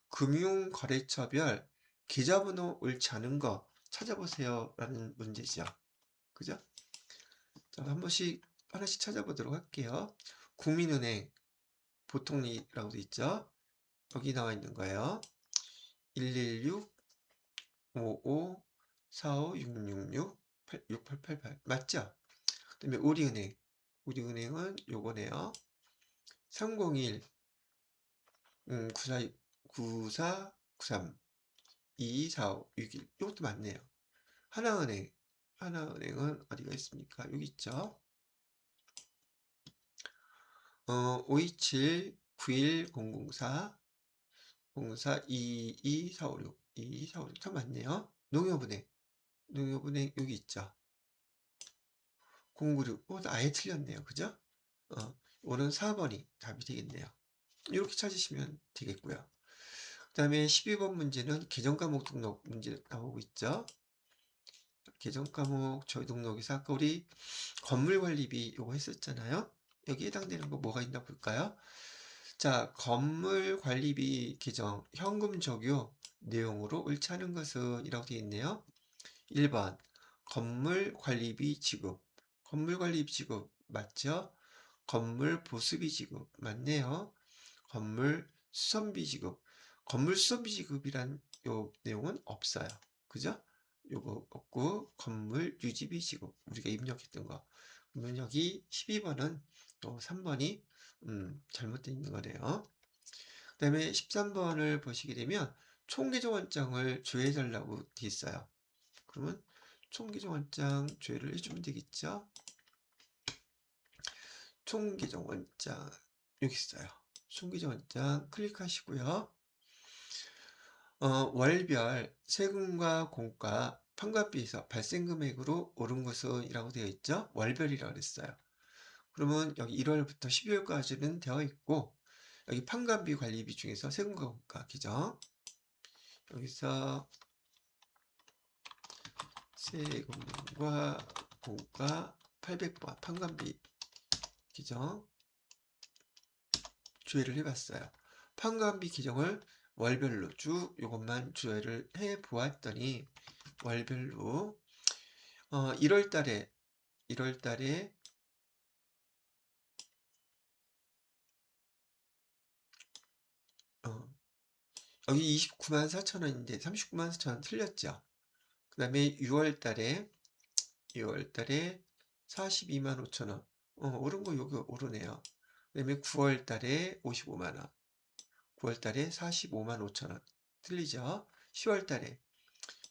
금융거래처별 계좌번호 옳지 않은 거 찾아보세요. 라는 문제죠. 그죠? 자, 하나씩 찾아보도록 할게요. 국민은행 보통리라고 돼 있죠? 여기 나와 있는 거예요. 116 55 45 666 6888 맞죠? 그 다음에 우리은행은 요거네요. 301 94 93 2245 61 이것도 맞네요. 하나은행은 어디가 있습니까? 여기 있죠. 527 91 004 04 22 456 22 456 다 맞네요. 농협은행 여기 있죠. 096 아예 틀렸네요. 그죠? 오는 4번이 답이 되겠네요. 이렇게 찾으시면 되겠고요. 그 다음에 12번 문제는 계정과목 등록 문제 나오고 있죠. 계정과목 저희 등록에서 아까 우리 건물관리비 요거 했었잖아요. 여기 해당되는 거 뭐가 있나 볼까요? 자, 건물관리비 계정 현금 적용 내용으로 옳지 않은 것은 이라고 되어 있네요. 1번 건물관리비 지급 건물관리비 지급 맞죠? 건물 보수비 지급 맞네요. 건물 수선비 지급 건물 수선비 지급이란 요 내용은 없어요. 그죠? 요거 없고 건물 유지비 지급 우리가 입력했던 거 그러면 여기 12번은 또 3번이 잘못되어 있는 거네요. 그 다음에 13번을 보시게 되면 총계정원장을 조회해달라고 되어 있어요. 그러면 총계정원장 조회를 해주면 되겠죠. 총계정원장 여기 있어요. 총계정원장 클릭하시고요. 월별 세금과 공과 판관비에서 발생 금액으로 오른 것은 이라고 되어 있죠. 월별이라고 그랬어요. 그러면 여기 1월부터 12월까지는 되어 있고 여기 판관비 관리비 중에서 세금과 공과 기정 여기서 세금과 공과 800번 판관비 기정 조회를 해봤어요. 판관비 기정을 월별로 쭉 이것만 조회를 해 보았더니 월별로 1월 달에 여기 29만 4천 원인데 39만 4천 원 틀렸죠. 그 다음에 6월 달에 42만 5천 원 오른 거 여기 오르네요. 그 다음에 9월 달에 55만 원 9월 달에 45만 5천 원 틀리죠. 10월 달에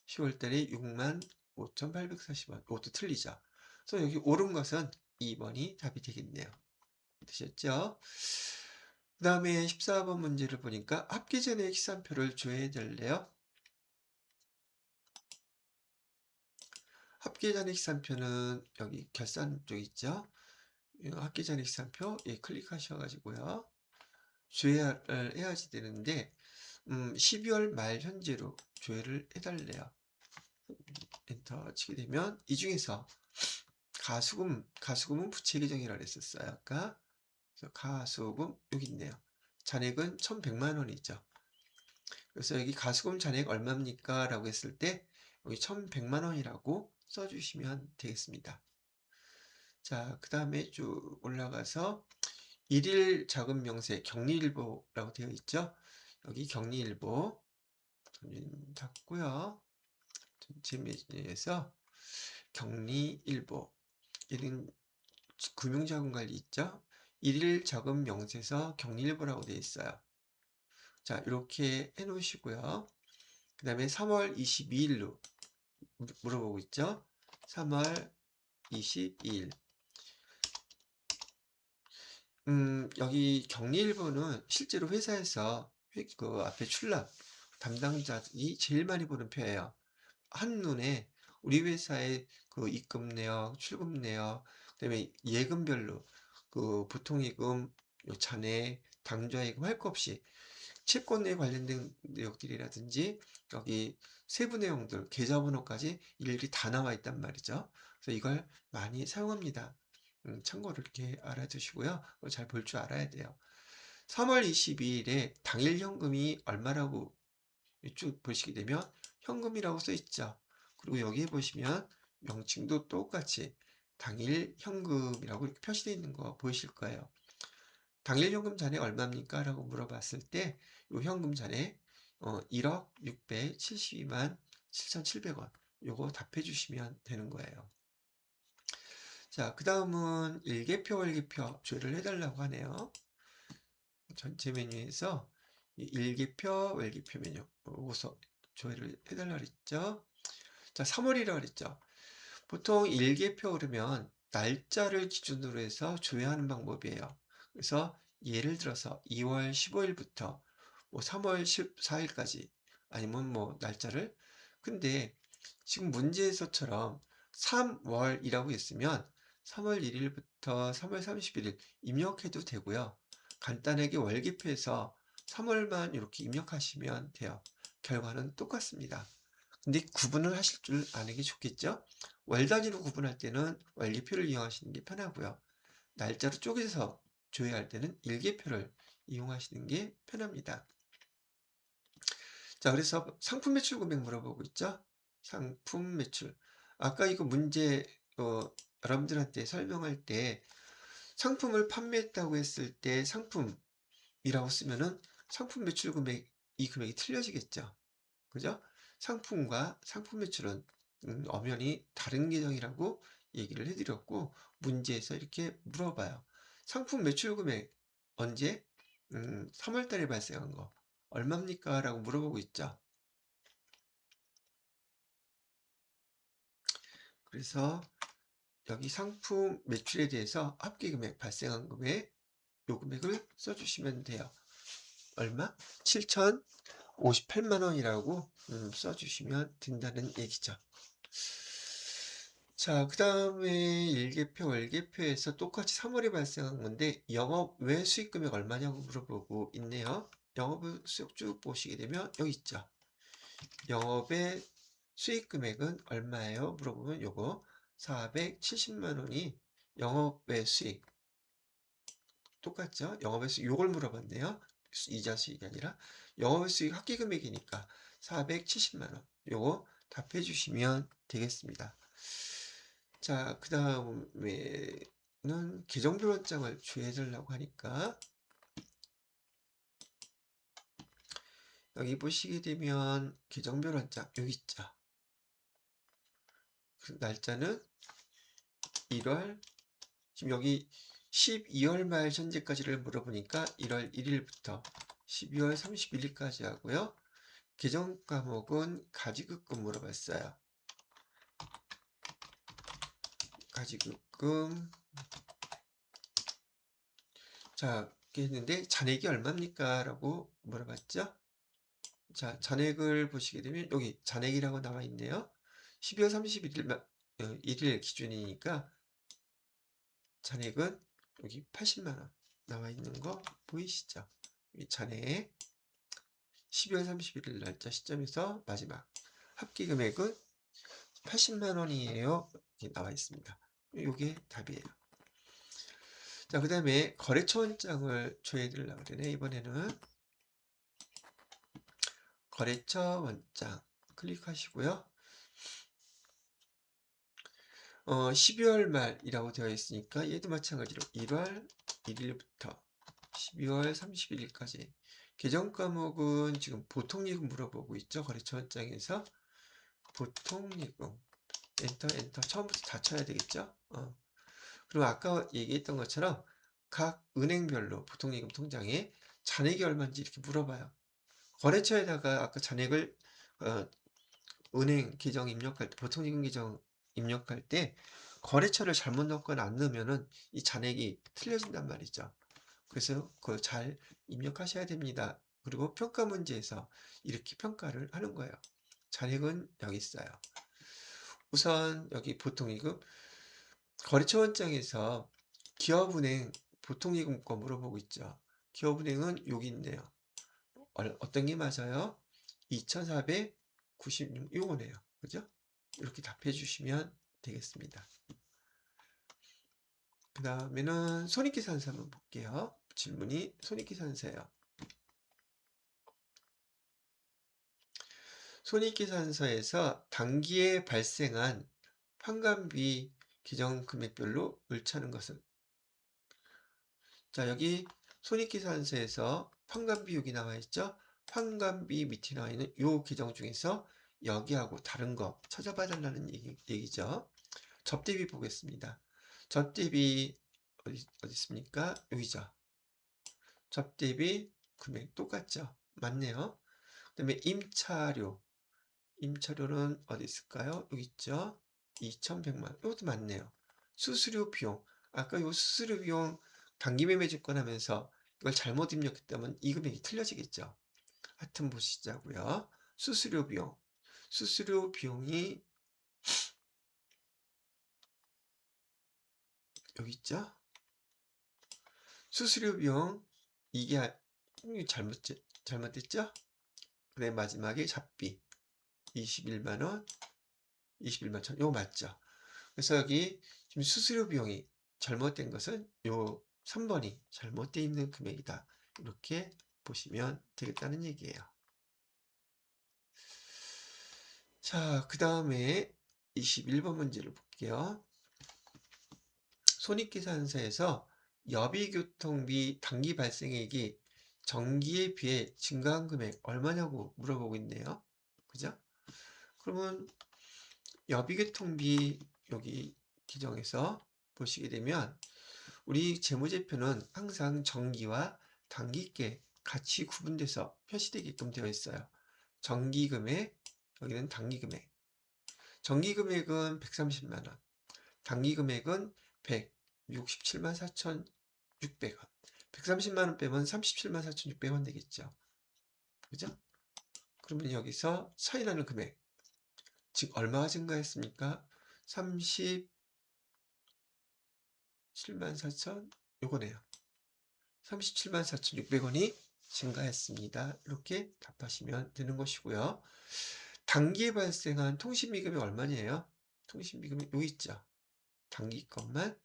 6만 5,840원 이것도 틀리죠. 그래서 여기 옳은 것은 2번이 답이 되겠네요. 되셨죠? 그 다음에 14번 문제를 보니까 합계 전액 시산표를 조회해 달래요. 합계 전액 시산표는 여기 결산 쪽 있죠? 이 합계 전액 시산표 예, 클릭하셔 가지고요. 조회를 해야지 되는데 12월 말 현재로 조회를 해 달래요. 엔터 치게 되면 이 중에서 가수금은 부채 계정이라고 했었어요. 아까. 그래서 가수금 여기 있네요. 잔액은 1,100만 원이죠. 그래서 여기 가수금 잔액 얼마입니까? 라고 했을 때 여기 1,100만 원이라고 써주시면 되겠습니다. 자, 그 다음에 쭉 올라가서 일일 자금 명세 격리일보라고 되어 있죠. 여기 격리일보 닫고요. 전체 메뉴에서 격리일보 1인 금융자금관리 있죠. 일일 자금 명세서 격리일보라고 되어 있어요. 자, 이렇게 해 놓으시고요. 그 다음에 3월 22일로 물어보고 있죠. 3월 22일. 여기 격리일보는 실제로 회사에서 그 앞에 출납 담당자들이 제일 많이 보는 표예요. 한눈에 우리 회사의 그 입금 내역, 출금 내역, 그다음에 예금별로 그 보통예금, 요 잔액, 당좌예금 할 거 없이 채권에 관련된 내역들이라든지 여기 세부 내용들, 계좌번호까지 일일이 다 나와 있단 말이죠. 그래서 이걸 많이 사용합니다. 참고로 이렇게 알아두시고요. 잘 볼 줄 알아야 돼요. 3월 22일에 당일 현금이 얼마라고 쭉 보시게 되면 현금이라고 써 있죠. 그리고 여기에 보시면 명칭도 똑같이 당일 현금이라고 이렇게 표시되어 있는 거 보이실 거예요. 당일 현금 잔액 얼마입니까? 라고 물어봤을 때 이 현금 잔액 1억 672만 7,700원 요거 답해 주시면 되는 거예요. 자, 그 다음은 일개표, 월개표 조회를 해달라고 하네요. 전체 메뉴에서 일개표, 월개표 메뉴 요거서 조회를 해달라고 그랬죠. 자, 3월이라고 그랬죠. 보통 일개표 그러면 날짜를 기준으로 해서 조회하는 방법이에요. 그래서 예를 들어서 2월 15일부터 뭐 3월 14일까지 아니면 뭐 날짜를 근데 지금 문제에서처럼 3월이라고 했으면 3월 1일부터 3월 31일 입력해도 되고요. 간단하게 월기표에서 3월만 이렇게 입력하시면 돼요. 결과는 똑같습니다. 근데 구분을 하실 줄 아는 게 좋겠죠? 월 단위로 구분할 때는 월계표를 이용하시는 게 편하고요. 날짜로 쪼개서 조회할 때는 일계표를 이용하시는 게 편합니다. 자, 그래서 상품 매출 금액 물어보고 있죠? 상품 매출. 아까 이거 문제 여러분들한테 설명할 때 상품을 판매했다고 했을 때 상품이라고 쓰면은 상품 매출 금액 이 금액이 틀려지겠죠. 그죠? 상품과 상품 매출은 엄연히 다른 계정이라고 얘기를 해드렸고 문제에서 이렇게 물어봐요. 상품 매출 금액 언제? 3월 달에 발생한 거 얼마입니까? 라고 물어보고 있죠. 그래서 여기 상품 매출에 대해서 합계 금액 발생한 금액 요 금액을 써주시면 돼요. 얼마? 7,058만 원이라고 써주시면 된다는 얘기죠. 자, 그 다음에 일개표, 월개표에서 똑같이 3월에 발생한 건데 영업 외 수익 금액 얼마냐고 물어보고 있네요. 영업 외 수익 쭉 보시게 되면 여기 있죠. 영업의 수익 금액은 얼마예요? 물어보면 요거 470만 원이 영업 외 수익 똑같죠? 영업 외 수익 요걸 물어봤네요. 이자 수익이 아니라 영업 외 수익 합계 금액이니까 470만 원 요거 답해 주시면 되겠습니다. 자, 그 다음에는 계정별원장을 주의해달라고 하니까 여기 보시게 되면 계정별원장 여기 있죠. 그 날짜는 1월 지금 여기 12월 말 현재까지를 물어보니까 1월 1일부터 12월 31일까지 하고요. 계정 과목은 가지급금 물어봤어요. 가지급금 자, 이렇게 했는데 잔액이 얼마입니까? 라고 물어봤죠. 자, 잔액을 보시게 되면 여기 잔액이라고 나와 있네요. 12월 31일 일일 기준이니까 잔액은 여기 80만 원 나와 있는 거 보이시죠? 이 잔액 12월 31일 날짜 시점에서 마지막 합계 금액은 80만 원이에요. 이렇게 나와 있습니다. 이게 답이에요. 자, 그 다음에 거래처 원장을 줘야 되려고 그러네. 이번에는 거래처 원장 클릭하시고요. 12월 말이라고 되어 있으니까 얘도 마찬가지로 1월 1일부터 12월 31일까지 계정 과목은 지금 보통예금 물어보고 있죠. 거래처 원장에서 보통예금 엔터 처음부터 다 쳐야 되겠죠. 그리고 아까 얘기했던 것처럼 각 은행별로 보통예금 통장에 잔액이 얼마인지 이렇게 물어봐요. 거래처에다가 아까 잔액을 은행 계정 입력할 때, 보통예금 계정 입력할 때 거래처를 잘못 넣거나 안 넣으면은 이 잔액이 틀려진단 말이죠. 그래서 그걸 잘 입력하셔야 됩니다. 그리고 평가 문제에서 이렇게 평가를 하는 거예요. 잔액은 여기 있어요. 우선 여기 보통예금 거래처 원장에서 기업은행 보통예금 거 물어보고 있죠. 기업은행은 여기 있네요. 어떤 게 맞아요? 2496 요거네요. 그죠? 이렇게 답해 주시면 되겠습니다. 그 다음에는 손익계산서 한번 볼게요. 질문이 손익계산서예요. 손익계산서에서 당기에 발생한 환관비 기정 금액별로 을차는 것은, 자, 여기 손익계산서에서 환관비 여기 나와 있죠. 환관비 밑에 나와 있는 요 계정 중에서 여기하고 다른 거 찾아봐 달라는 얘기죠. 접대비 보겠습니다. 접대비 어디 있습니까? 여기죠. 접대비 금액 똑같죠. 맞네요. 그 다음에 임차료는 어디 있을까요? 여기 있죠. 2,100만 원. 이것도 맞네요. 수수료 비용. 아까 요 수수료 비용 단기매매증권 하면서 이걸 잘못 입력했다면 이 금액이 틀려지겠죠. 하여튼 보시자고요. 수수료 비용. 수수료 비용이 여기 있죠. 수수료 비용 이게 잘못됐죠? 그래 마지막에 잡비 21만 원, 21만 천. 이거 맞죠? 그래서 여기 지금 수수료 비용이 잘못된 것은 요 3번이 잘못되어 있는 금액이다. 이렇게 보시면 되겠다는 얘기예요. 자, 그 다음에 21번 문제를 볼게요. 손익계산서에서 여비교통비 단기 발생액이 전기에 비해 증가한 금액 얼마냐고 물어보고 있네요. 그죠? 그러면 여비교통비 여기 기정에서 보시게 되면 우리 재무제표는 항상 정기와 단기께 같이 구분돼서 표시되게끔 되어 있어요. 정기금액, 여기는 단기금액. 정기금액은 130만 원, 단기금액은 167만 4,600원. 130만 원 빼면 37만 4,600원 되겠죠. 그죠? 그러면 여기서 차이나는 금액, 즉 얼마가 증가했습니까? 37만 4천, 요거네요. 37만 4,600원이 증가했습니다. 이렇게 답하시면 되는 것이고요. 단기에 발생한 통신비금이 얼마냐요? 통신비금이 여기 있죠. 단기 것만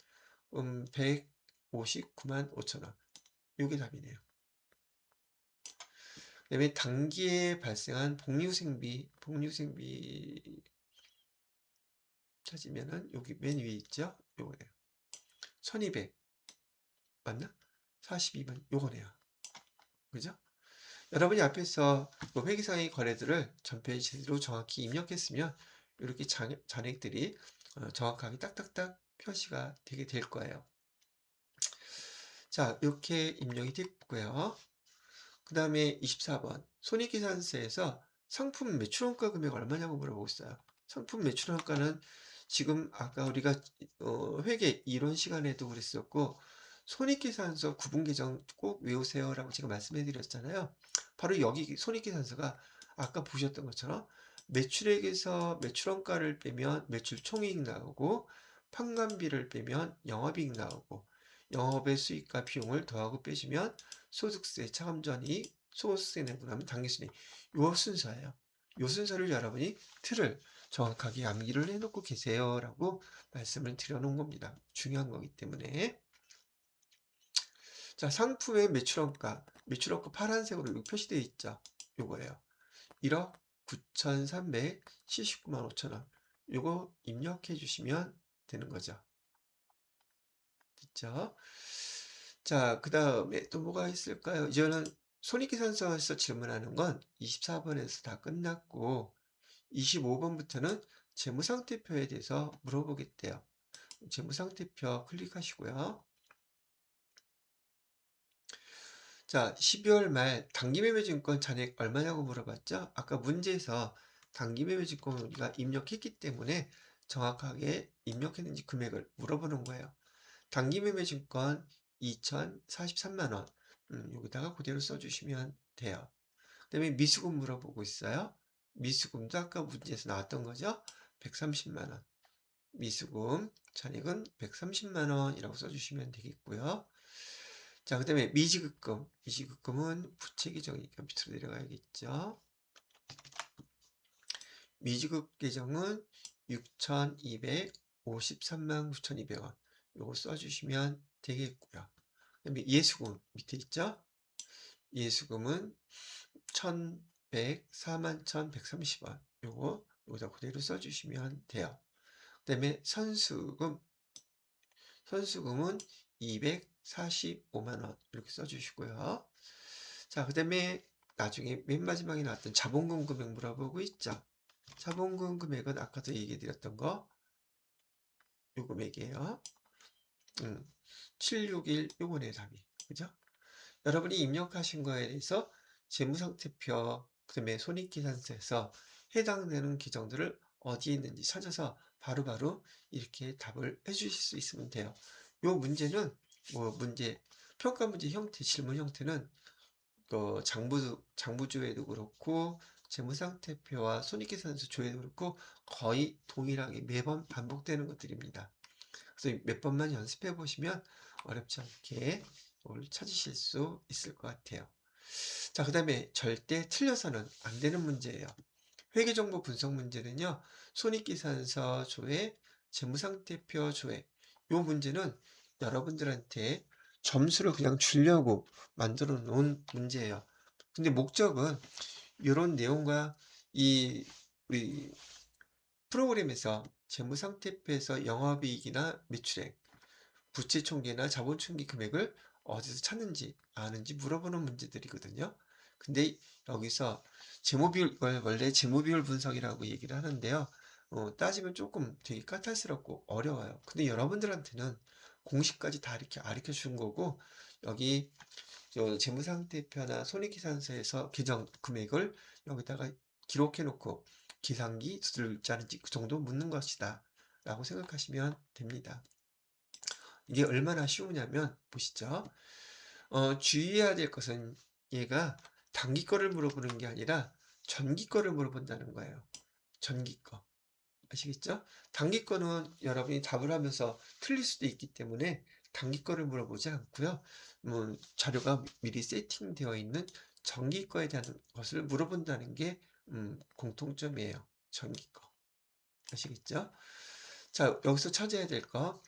159만 5천 원. 요게 답이네요. 그 다음에 단기에 발생한 복리후생비 찾으면은 여기 맨 위에 있죠. 요거네요. 1200 맞나? 42번 요거네요. 그죠? 여러분이 앞에서 회계상의 거래들을 전페이지 제대로 정확히 입력했으면 이렇게 잔액들이 정확하게 딱딱딱 표시가 되게 될 거예요. 자, 이렇게 입력이 됐고요. 그 다음에 24번 손익계산서에서 상품 매출원가 금액 얼마냐고 물어보고 있어요. 상품 매출원가는 지금 아까 우리가 회계 이론 시간에도 그랬었고 손익계산서 구분계정 꼭 외우세요라고 제가 말씀해 드렸잖아요. 바로 여기 손익계산서가 아까 보셨던 것처럼 매출액에서 매출원가를 빼면 매출 총이익 나오고, 판관비를 빼면 영업이익 나오고, 영업의 수익과 비용을 더하고 빼주면 소득세, 차감전이익, 소득세 내고 나면 당기순이익. 요 순서예요. 요 순서를 여러분이 틀을 정확하게 암기를 해놓고 계세요라고 말씀을 드려놓은 겁니다. 중요한 거기 때문에. 자, 상품의 매출원가, 매출원가 파란색으로 여기 표시되어 있죠. 요거예요. 1억 9,379만 5천원. 요거 입력해 주시면 되는 거죠. 됐죠? 자, 그 다음에 또 뭐가 있을까요? 이제는 손익계산서에서 질문하는 건 24번에서 다 끝났고, 25번부터는 재무상태표에 대해서 물어보겠대요. 재무상태표 클릭하시고요. 자, 12월 말 단기매매증권 잔액 얼마냐고 물어봤죠? 아까 문제에서 단기매매증권 우리가 입력했기 때문에 정확하게 입력했는지 금액을 물어보는 거예요. 단기매매증권 2,043만원. 여기다가 그대로 써주시면 돼요. 그 다음에 미수금 물어보고 있어요. 미수금도 아까 문제에서 나왔던 거죠? 130만원. 미수금 잔액은 130만원이라고 써주시면 되겠고요. 자, 그 다음에 미지급금. 미지급금은 부채 계정이니까 밑으로 내려가야겠죠. 미지급 계정은 6,253만 9,200원. 요거 써주시면 되겠고요. 그 다음에 예수금 밑에 있죠. 예수금은 1,104만 1,130원. 요거 여기다 그대로 써주시면 돼요. 그 다음에 선수금은 245만원 이렇게 써주시고요. 자, 그 다음에 나중에 맨 마지막에 나왔던 자본금 금액 물어보고 있죠. 자본금 금액은 아까도 얘기 드렸던 거, 요 금액이에요. 761 요번에 답이. 그죠? 여러분이 입력하신 거에 대해서 재무상태표, 그 다음에 손익계산서에서 해당되는 계정들을 어디에 있는지 찾아서 바로바로 이렇게 답을 해주실 수 있으면 돼요. 요 문제는 평가 문제 형태, 질문 형태는 장부조회도 그렇고 재무상태표와 손익계산서 조회도 그렇고 거의 동일하게 매번 반복되는 것들입니다. 그래서 몇 번만 연습해 보시면 어렵지 않게 이걸 찾으실 수 있을 것 같아요. 자, 그 다음에 절대 틀려서는 안 되는 문제예요. 회계정보 분석 문제는요, 손익계산서 조회, 재무상태표 조회. 요 문제는 여러분들한테 점수를 그냥 주려고 만들어 놓은 문제예요. 근데 목적은 이런 내용과 우리 프로그램에서 재무상태표에서 영업이익이나 매출액, 부채총계나 자본총계 금액을 어디서 찾는지 아는지 물어보는 문제들이거든요. 근데 여기서 재무비율, 이걸 원래 재무비율 분석이라고 얘기를 하는데요. 따지면 조금 되게 까탈스럽고 어려워요. 근데 여러분들한테는 공식까지 다 이렇게 가르쳐 준 거고, 여기 재무상태표나 손익계산서에서 계정 금액을 여기다가 기록해 놓고 계산기 두들 짜는지 그 정도 묻는 것이다 라고 생각하시면 됩니다. 이게 얼마나 쉬우냐면 보시죠. 주의해야 될 것은 얘가 단기 거를 물어보는 게 아니라 전기 거를 물어본다는 거예요. 전기 거. 아시겠죠? 단기 거는 여러분이 답을 하면서 틀릴 수도 있기 때문에 단기 거를 물어보지 않고요. 자료가 미리 세팅되어 있는 전기 거에 대한 것을 물어본다는 게 공통점이에요. 전기 거. 아시겠죠? 자, 여기서 찾아야 될 거.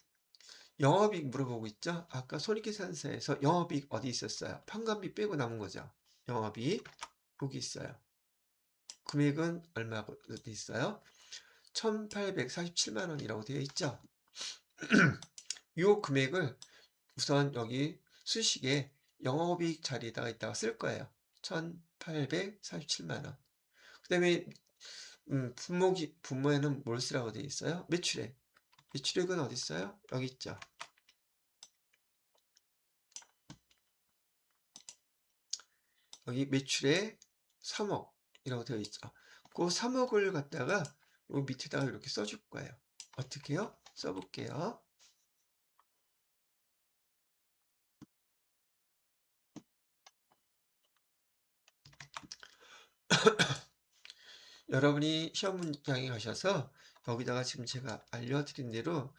영업이익 물어보고 있죠? 아까 손익계산서에서 영업이익 어디 있었어요? 판관비 빼고 남은 거죠. 영업이익 여기 있어요. 금액은 얼마고 어디 있어요? 1,847만 원이라고 되어 있죠. 이 금액을 우선 여기 수식에 영업이익 자리에다가 있다가 쓸 거예요. 1,847만 원. 그 다음에 분모에는 뭘 쓰라고 되어 있어요? 매출액. 매출액은 어디 있어요? 여기 있죠. 여기 매출액 3억이라고 되어 있죠. 그 3억을 갖다가 요 밑에다가 이렇게 써줄 거예요. 어떻게요? 써볼게요. 여러분이 시험 문장에 가셔서 여기다가 지금 제가 알려드린 대로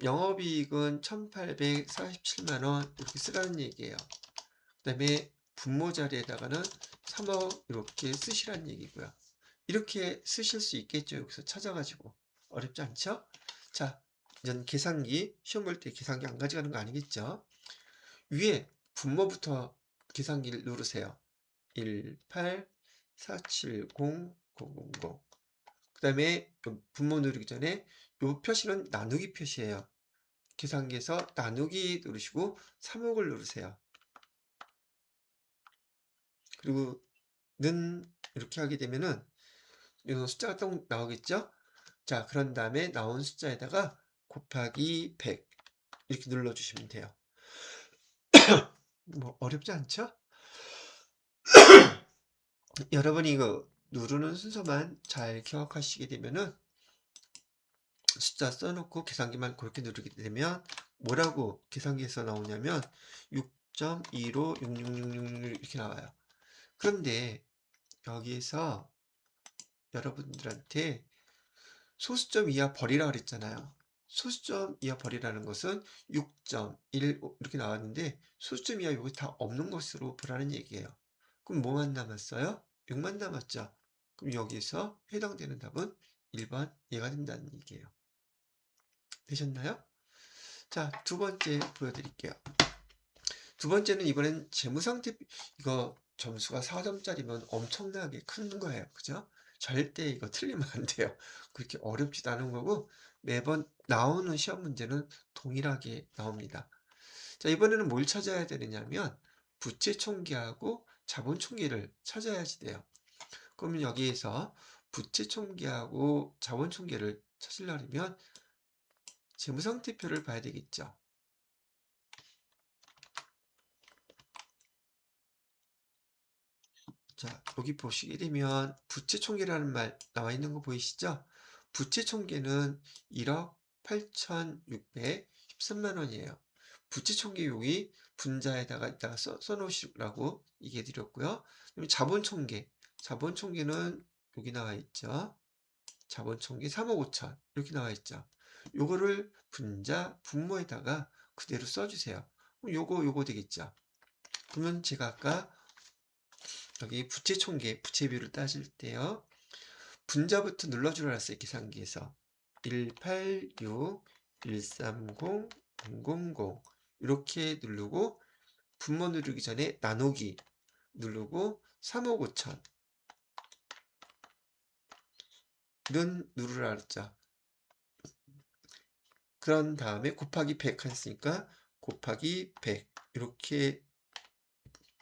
영업이익은 1,847만 원 이렇게 쓰라는 얘기예요. 그 다음에 분모 자리에다가는 3억 이렇게 쓰시라는 얘기고요. 이렇게 쓰실 수 있겠죠. 여기서 찾아가지고. 어렵지 않죠? 자, 이전 계산기, 시험 볼 때 계산기 안 가져가는 거 아니겠죠? 위에 분모부터 계산기를 누르세요. 18470,000. 그 다음에 분모 누르기 전에 요 표시는 나누기 표시예요. 계산기에서 나누기 누르시고 3억을 누르세요. 그리고 는 이렇게 하게 되면은 이 숫자가 딱 나오겠죠? 자, 그런 다음에 나온 숫자에다가 곱하기 100 이렇게 눌러주시면 돼요. 뭐 어렵지 않죠? 여러분이 이거 누르는 순서만 잘 기억하시게 되면은 숫자 써놓고 계산기만 그렇게 누르게 되면 뭐라고 계산기에서 나오냐면 6.156666 이렇게 나와요. 그런데 여기에서 여러분들한테 소수점 이하 버리라 그랬잖아요. 소수점 이하 버리라는 것은 6.15 이렇게 나왔는데 소수점 이하 여기 다 없는 것으로 보라는 얘기예요. 그럼 뭐만 남았어요? 6만 남았죠. 그럼 여기서 해당되는 답은 1번 얘가 된다는 얘기예요. 되셨나요? 자, 두 번째 보여드릴게요. 두 번째는 이번엔 재무상태, 이거 점수가 4점짜리면 엄청나게 큰 거예요. 그죠? 절대 이거 틀리면 안 돼요. 그렇게 어렵지도 않은 거고, 매번 나오는 시험 문제는 동일하게 나옵니다. 자, 이번에는 뭘 찾아야 되느냐면, 부채 총계하고 자본 총계를 찾아야지 돼요. 그러면 여기에서 부채 총계하고 자본 총계를 찾으려면 재무상태표를 봐야 되겠죠. 자, 여기 보시게 되면 부채 총계라는 말 나와 있는 거 보이시죠? 부채 총계는 1억 8,613만 원이에요. 부채 총계 여기 분자에다가 이따가 써놓으시라고 얘기해 드렸고요. 그럼 자본 총계. 자본 총계는 여기 나와 있죠. 자본 총계 3억 5천 이렇게 나와 있죠. 요거를 분자 분모에다가 그대로 써주세요. 그럼 요거 되겠죠. 그러면 제가 아까 여기 부채 총계, 부채 비율을 따질 때요. 분자부터 눌러주라 했어요. 계산기에서. 186, 130, 000 이렇게 누르고 분모 누르기 전에 나누기 누르고 3억 5천 는 누르라 그랬죠. 그런 다음에 곱하기 100 했으니까 곱하기 100 이렇게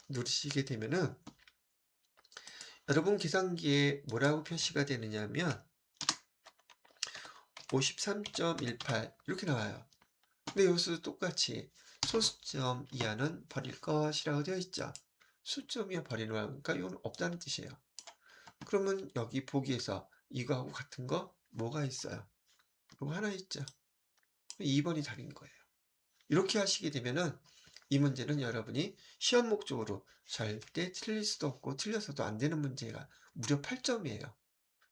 누르시게 되면은 여러분 계산기에 뭐라고 표시가 되느냐면 53.18 이렇게 나와요. 근데 여기서도 똑같이 소수점 이하는 버릴 것이라고 되어 있죠. 수점 이하 버리는 거니까 이건 없다는 뜻이에요. 그러면 여기 보기에서 이거하고 같은 거 뭐가 있어요? 이거 하나 있죠. 2번이 다른 거예요. 이렇게 하시게 되면은 이 문제는 여러분이 시험 목적으로 절대 틀릴 수도 없고 틀려서도 안 되는 문제가 무려 8점이에요.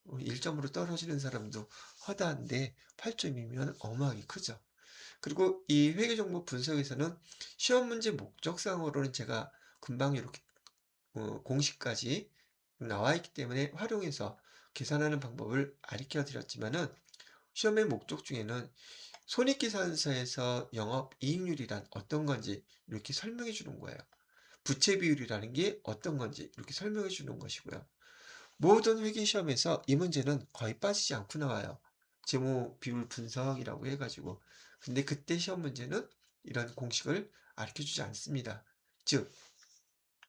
1점으로 떨어지는 사람도 허다한데 8점이면 어마하게 크죠. 그리고 이 회계정보 분석에서는 시험 문제 목적상으로는 제가 금방 이렇게 공식까지 나와 있기 때문에 활용해서 계산하는 방법을 가르쳐 드렸지만은 시험의 목적 중에는 손익계산서에서 영업이익률이란 어떤 건지 이렇게 설명해 주는 거예요. 부채 비율이라는 게 어떤 건지 이렇게 설명해 주는 것이고요. 모든 회계시험에서 이 문제는 거의 빠지지 않고 나와요. 재무 비율 분석이라고 해가지고. 근데 그때 시험 문제는 이런 공식을 가르쳐 주지 않습니다. 즉,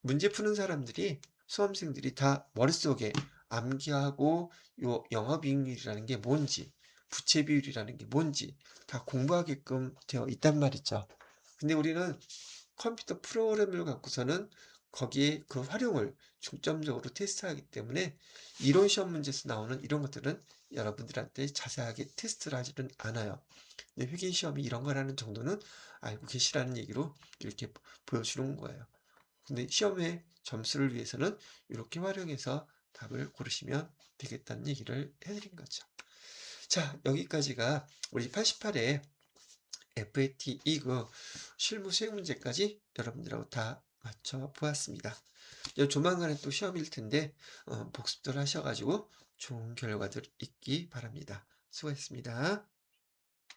문제 푸는 사람들이, 수험생들이 다 머릿속에 암기하고 요 영업이익률이라는 게 뭔지, 부채 비율이라는 게 뭔지 다 공부하게끔 되어 있단 말이죠. 근데 우리는 컴퓨터 프로그램을 갖고서는 거기에 그 활용을 중점적으로 테스트하기 때문에 이론 시험 문제에서 나오는 이런 것들은 여러분들한테 자세하게 테스트를 하지는 않아요. 근데 회계 시험이 이런 거라는 정도는 알고 계시라는 얘기로 이렇게 보여주는 거예요. 근데 시험의 점수를 위해서는 이렇게 활용해서 답을 고르시면 되겠다는 얘기를 해 드린 거죠. 자, 여기까지가 우리 88회 FAT 2급 실무 수행 문제까지 여러분들하고 다 맞춰 보았습니다. 이제 조만간에 또 시험일 텐데 복습들 하셔 가지고 좋은 결과들 있기 바랍니다. 수고했습니다.